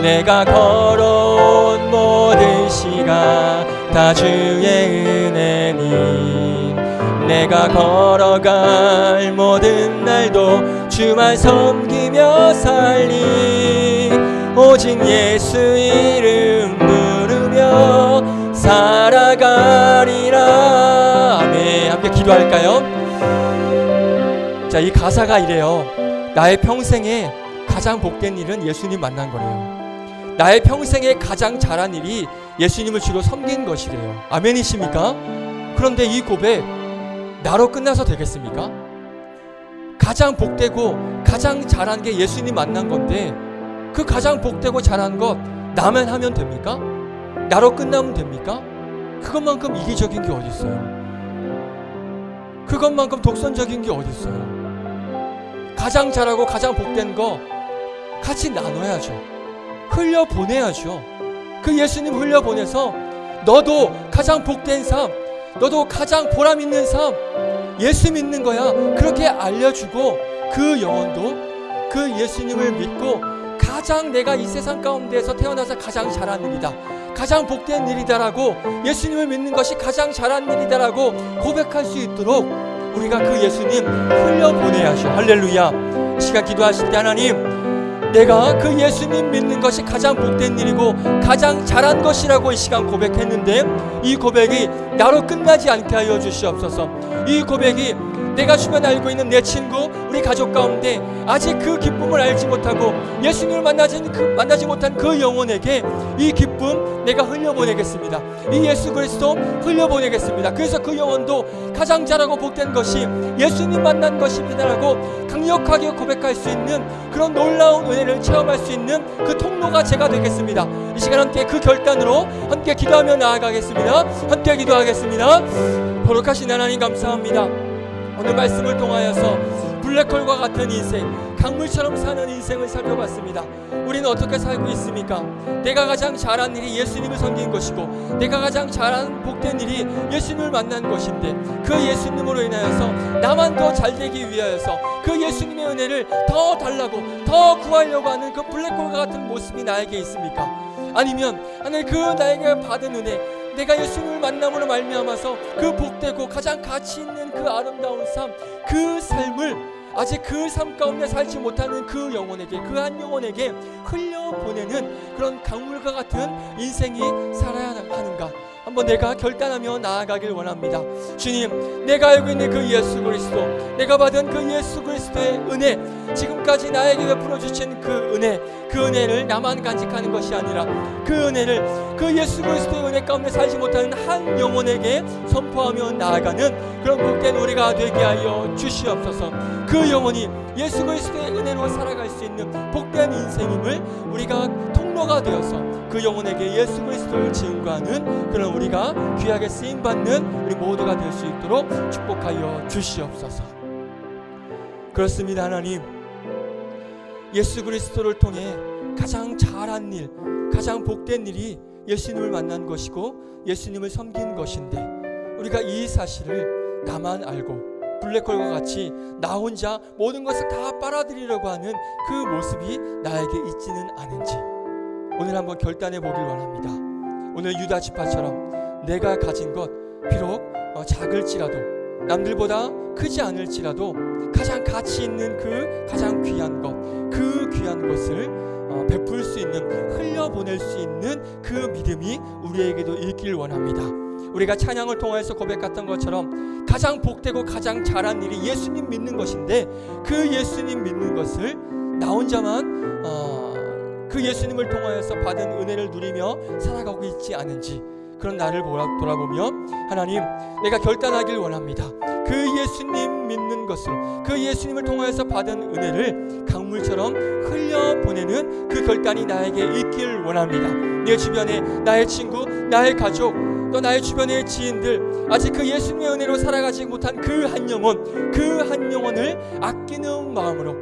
내가 걸어온 모든 시간 다 주의 은혜니 내가 걸어갈 모든 날도 주만 섬기며 살리. 오직 예수 이름 부르며 살아가리라. 아멘. 함께 기도할까요? 자, 이 가사가 이래요. 나의 평생에 가장 복된 일은 예수님 만난 거래요. 나의 평생에 가장 잘한 일이 예수님을 주로 섬긴 것이래요. 아멘이십니까? 그런데 이 고백 나로 끝나서 되겠습니까? 가장 복되고 가장 잘한 게 예수님 만난 건데 그 가장 복되고 잘한 것 나만 하면 됩니까? 나로 끝나면 됩니까? 그것만큼 이기적인 게 어디 있어요? 그것만큼 독선적인 게 어디 있어요? 가장 잘하고 가장 복된 거 같이 나눠야죠. 흘려보내야죠. 그 예수님 흘려보내서 너도 가장 복된 삶, 너도 가장 보람 있는 삶, 예수 믿는 거야. 그렇게 알려주고 그 영혼도 그 예수님을 믿고 가장 내가 이 세상 가운데에서 태어나서 가장 잘한 일이다, 가장 복된 일이다라고 예수님을 믿는 것이 가장 잘한 일이다라고 고백할 수 있도록 우리가 그 예수님 흘려보내야죠. 할렐루야. 시간 기도하실 때 하나님, 내가 그 예수님 믿는 것이 가장 복된 일이고 가장 잘한 것이라고 이 시간 고백했는데 이 고백이 나로 끝나지 않게 하여 주시옵소서. 이 고백이 내가 주변에 알고 있는 내 친구, 우리 가족 가운데 아직 그 기쁨을 알지 못하고 예수님을 만나지 못한 그 영혼에게 이 기쁨 내가 흘려보내겠습니다. 이 예수 그리스도 흘려보내겠습니다. 그래서 그 영혼도 가장 잘하고 복된 것이 예수님 만난 것입니다라고 강력하게 고백할 수 있는 그런 놀라운 은혜를 체험할 수 있는 그 통로가 제가 되겠습니다. 이 시간 함께 그 결단으로 함께 기도하며 나아가겠습니다. 함께 기도하겠습니다. 거룩하신 하나님 감사합니다. 오늘 말씀을 통하여서 블랙홀과 같은 인생, 강물처럼 사는 인생을 살펴봤습니다. 우리는 어떻게 살고 있습니까? 내가 가장 잘한 일이 예수님을 섬기는 것이고, 내가 가장 잘한 복된 일이 예수님을 만난 것인데, 그 예수님으로 인하여서 나만 더 잘되기 위하여서 그 예수님의 은혜를 더 달라고, 더 구하려고 하는 그 블랙홀과 같은 모습이 나에게 있습니까? 아니면 하나님 그 나에게 받은 은혜, 내가 예수님을 만남으로 말미암아서 그 복되고 가장 가치 있는 그 아름다운 삶, 그 삶을 아직 그 삶 가운데 살지 못하는 그 영혼에게, 그 한 영혼에게 흘려보내는 그런 강물과 같은 인생이 살아야 하는가? 한번 내가 결단하며 나아가길 원합니다. 주님, 내가 알고 있는 그 예수 그리스도, 내가 받은 그 예수 그리스도의 은혜, 지금까지 나에게 베풀어 주신 그 은혜를 나만 간직하는 것이 아니라 그 은혜를 그 예수 그리스도의 은혜 가운데 살지 못하는 한 영혼에게 선포하며 나아가는 그런 복된 우리가 되게 하여 주시옵소서. 그 영혼이 예수 그리스도의 은혜로 살아갈 수 있는 복된 인생임을 우리가 통로가 되어서 그 영혼에게 예수 그리스도를 증거하는 그런 우리가 귀하게 쓰임받는 우리 모두가 될 수 있도록 축복하여 주시옵소서. 그렇습니다. 하나님, 예수 그리스도를 통해 가장 잘한 일, 가장 복된 일이 예수님을 만난 것이고 예수님을 섬기는 것인데, 우리가 이 사실을 나만 알고 블랙홀과 같이 나 혼자 모든 것을 다 빨아들이려고 하는 그 모습이 나에게 있지는 않은지 오늘 한번 결단해 보길 원합니다. 오늘 유다 지파처럼 내가 가진 것 비록 작을지라도, 남들보다 크지 않을지라도 가장 가치 있는 그 가장 귀한 것, 그 귀한 것을 베풀 수 있는, 흘려보낼 수 있는 그 믿음이 우리에게도 있길 원합니다. 우리가 찬양을 통해서 고백했던 것처럼 가장 복되고 가장 잘한 일이 예수님 믿는 것인데, 그 예수님 믿는 것을 나 혼자만 그 예수님을 통하여서 받은 은혜를 누리며 살아가고 있지 않은지, 그런 나를 돌아보며 하나님, 내가 결단하길 원합니다. 그 예수님 믿는 것을, 그 예수님을 통하여서 받은 은혜를 강물처럼 흘려보내는 그 결단이 나에게 있길 원합니다. 내 주변에 나의 친구, 나의 가족, 또 나의 주변의 지인들, 아직 그 예수님의 은혜로 살아가지 못한 그 한 영혼, 그 한 영혼을 아끼는 마음으로,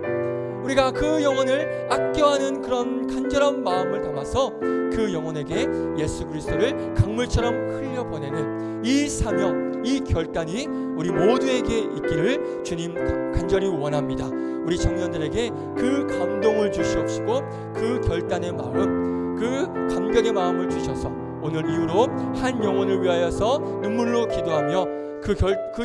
우리가 그 영혼을 아껴하는 그런 간절한 마음을 담아서 그 영혼에게 예수 그리스도를 강물처럼 흘려보내는 이 사명, 이 결단이 우리 모두에게 있기를 주님 간절히 원합니다. 우리 청년들에게 그 감동을 주시옵시고 그 결단의 마음, 그 감격의 마음을 주셔서 오늘 이후로 한 영혼을 위하여서 눈물로 기도하며 그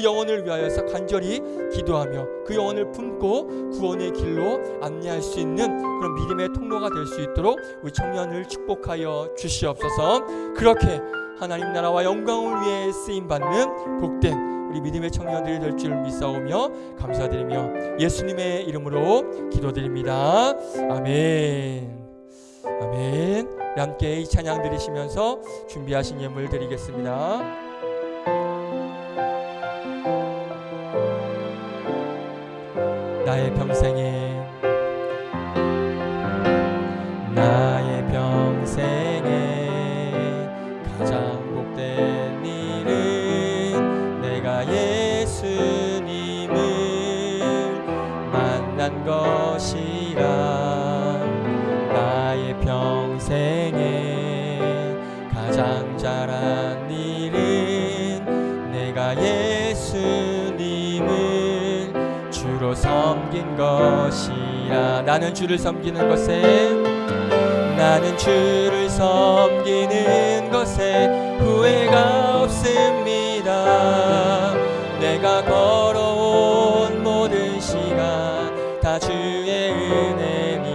영혼을 위하여서 간절히 기도하며 그 영혼을 품고 구원의 길로 안내할 수 있는 그런 믿음의 통로가 될 수 있도록 우리 청년을 축복하여 주시옵소서. 그렇게 하나님 나라와 영광을 위해 쓰임받는 복된 우리 믿음의 청년들이 될 줄 믿사오며 감사드리며 예수님의 이름으로 기도드립니다. 아멘. 아멘. 함께 이 찬양 드리시면서 준비하신 예물 드리겠습니다. 나의 평생에 가장 복된 일은 내가 예수님을 만난 것이라. 나의 평생에 가장 잘한 일은 내가 예수님을 주로 섬긴 것이라. 나는 주를 섬기는 것에, 나는 주를 섬기는 것에 후회가 없습니다. 내가 걸어온 모든 시간 다 주의 은혜님.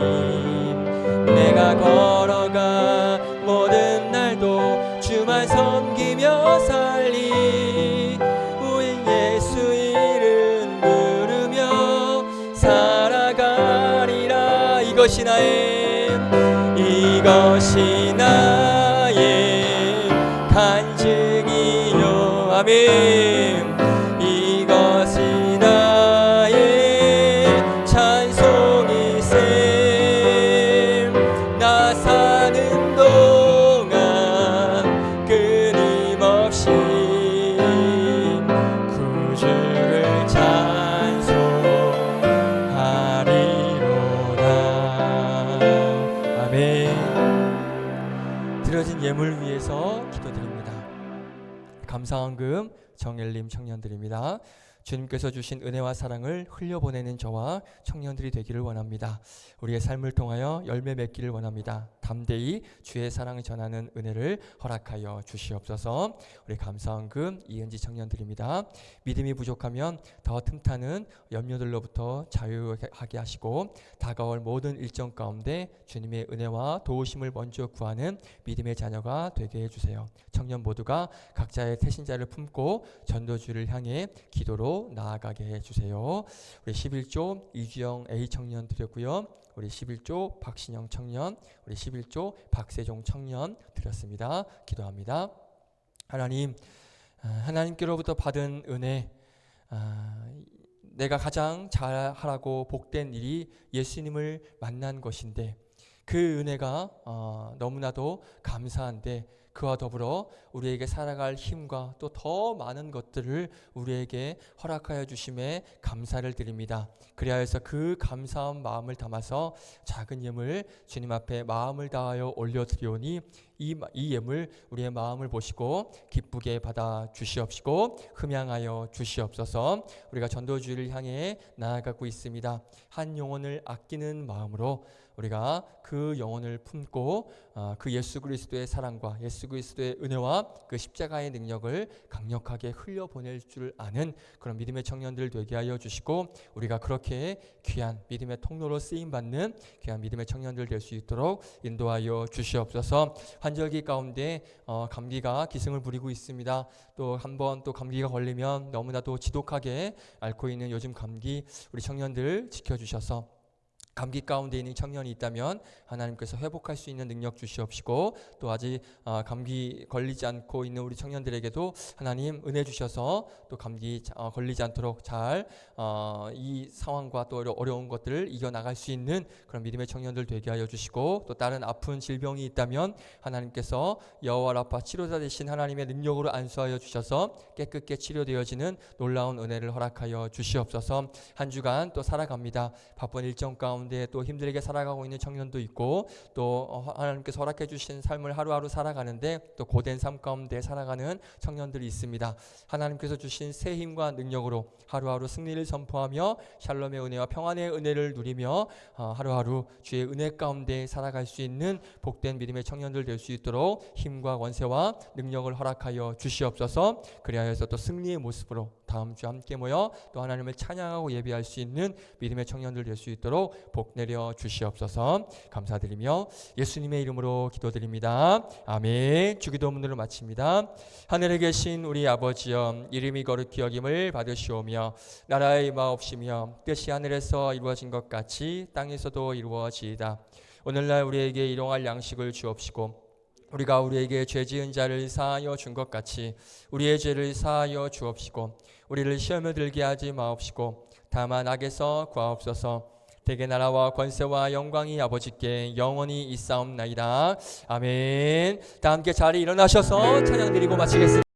내가 걸어가 모든 날도 주만 섬기며 살리. 우리 예수 이름 부르며 살아가리라. 이것이 나의 간증이요. 아멘. 이것이 나의 찬송이셈. 나 사는 동안 끊임없이 구주를 찬송하리. 감사헌금 정엘림 청년들입니다. 주님께서 주신 은혜와 사랑을 흘려보내는 저와 청년들이 되기를 원합니다. 우리의 삶을 통하여 열매 맺기를 원합니다. 담대히 주의 사랑을 전하는 은혜를 허락하여 주시옵소서. 우리 감사헌금 이은지 청년들입니다. 믿음이 부족하면 더 틈타는 염려들로부터 자유하게 하시고 다가올 모든 일정 가운데 주님의 은혜와 도우심을 먼저 구하는 믿음의 자녀가 되게 해주세요. 청년 모두가 각자의 태신자를 품고 전도주를 향해 기도로 나아가게 해주세요. 우리 11조 이주영 A 청년 드렸고요. 우리 11조 박신영 청년, 우리 11조 박세종 청년 드렸습니다. 기도합니다. 하나님, 하나님께로부터 받은 은혜, 내가 가장 잘하라고 복된 일이 예수님을 만난 것인데 그 은혜가 너무나도 감사한데 그와 더불어 우리에게 살아갈 힘과 또 더 많은 것들을 우리에게 허락하여 주심에 감사를 드립니다. 그리하여서 그 감사한 마음을 담아서 작은 예물 주님 앞에 마음을 다하여 올려드리오니 이 예물 우리의 마음을 보시고 기쁘게 받아 주시옵시고 흠양하여 주시옵소서. 우리가 전도주의를 향해 나아가고 있습니다. 한 영혼을 아끼는 마음으로 우리가 그 영혼을 품고 그 예수 그리스도의 사랑과 예수 그리스도의 은혜와 그 십자가의 능력을 강력하게 흘려보낼 줄 아는 그런 믿음의 청년들 되게 하여 주시고 우리가 그렇게 귀한 믿음의 통로로 쓰임받는 귀한 믿음의 청년들 될 수 있도록 인도하여 주시옵소서. 환절기 가운데 감기가 기승을 부리고 있습니다. 또 한 번 또 감기가 걸리면 너무나도 지독하게 앓고 있는 요즘 감기 우리 청년들 지켜주셔서 감기 가운데 있는 청년이 있다면 하나님께서 회복할 수 있는 능력 주시옵시고 또 아직 감기 걸리지 않고 있는 우리 청년들에게도 하나님 은혜 주셔서 또 감기 걸리지 않도록 잘 이 상황과 또 어려운 것들을 이겨나갈 수 있는 그런 믿음의 청년들 되게 하여 주시고 또 다른 아픈 질병이 있다면 하나님께서 여호와 라파 치료자 되신 하나님의 능력으로 안수하여 주셔서 깨끗게 치료되어지는 놀라운 은혜를 허락하여 주시옵소서. 한 주간 또 살아갑니다. 바쁜 일정 가운데 또 힘들게 살아가고 있는 청년도 있고 또 하나님께서 허락해 주신 삶을 하루하루 살아가는데 또 고된 삶 가운데 살아가는 청년들이 있습니다. 하나님께서 주신 새 힘과 능력으로 하루하루 승리를 선포하며 샬롬의 은혜와 평안의 은혜를 누리며 하루하루 주의 은혜 가운데 살아갈 수 있는 복된 믿음의 청년들 될 수 있도록 힘과 권세와 능력을 허락하여 주시옵소서. 그리하여서 또 승리의 모습으로 다음 주 함께 모여 또 하나님을 찬양하고 예배할 수 있는 믿음의 청년들 될 수 있도록 복 내려 주시옵소서. 감사드리며 예수님의 이름으로 기도드립니다. 아멘. 주기도문으로 마칩니다. 하늘에 계신 우리 아버지여, 이름이 거룩히 여김을 받으시오며 나라의 마옵시며 뜻이 하늘에서 이루어진 것 같이 땅에서도 이루어지이다. 오늘날 우리에게 일용할 양식을 주옵시고 우리가 우리에게 죄 지은 자를 사하여 준 것 같이 우리의 죄를 사하여 주옵시고 우리를 시험에 들게 하지 마옵시고 다만 악에서 구하옵소서. 대개 나라와 권세와 영광이 아버지께 영원히 있사옵나이다. 아멘. 다 함께 자리에 일어나셔서 찬양 드리고 마치겠습니다.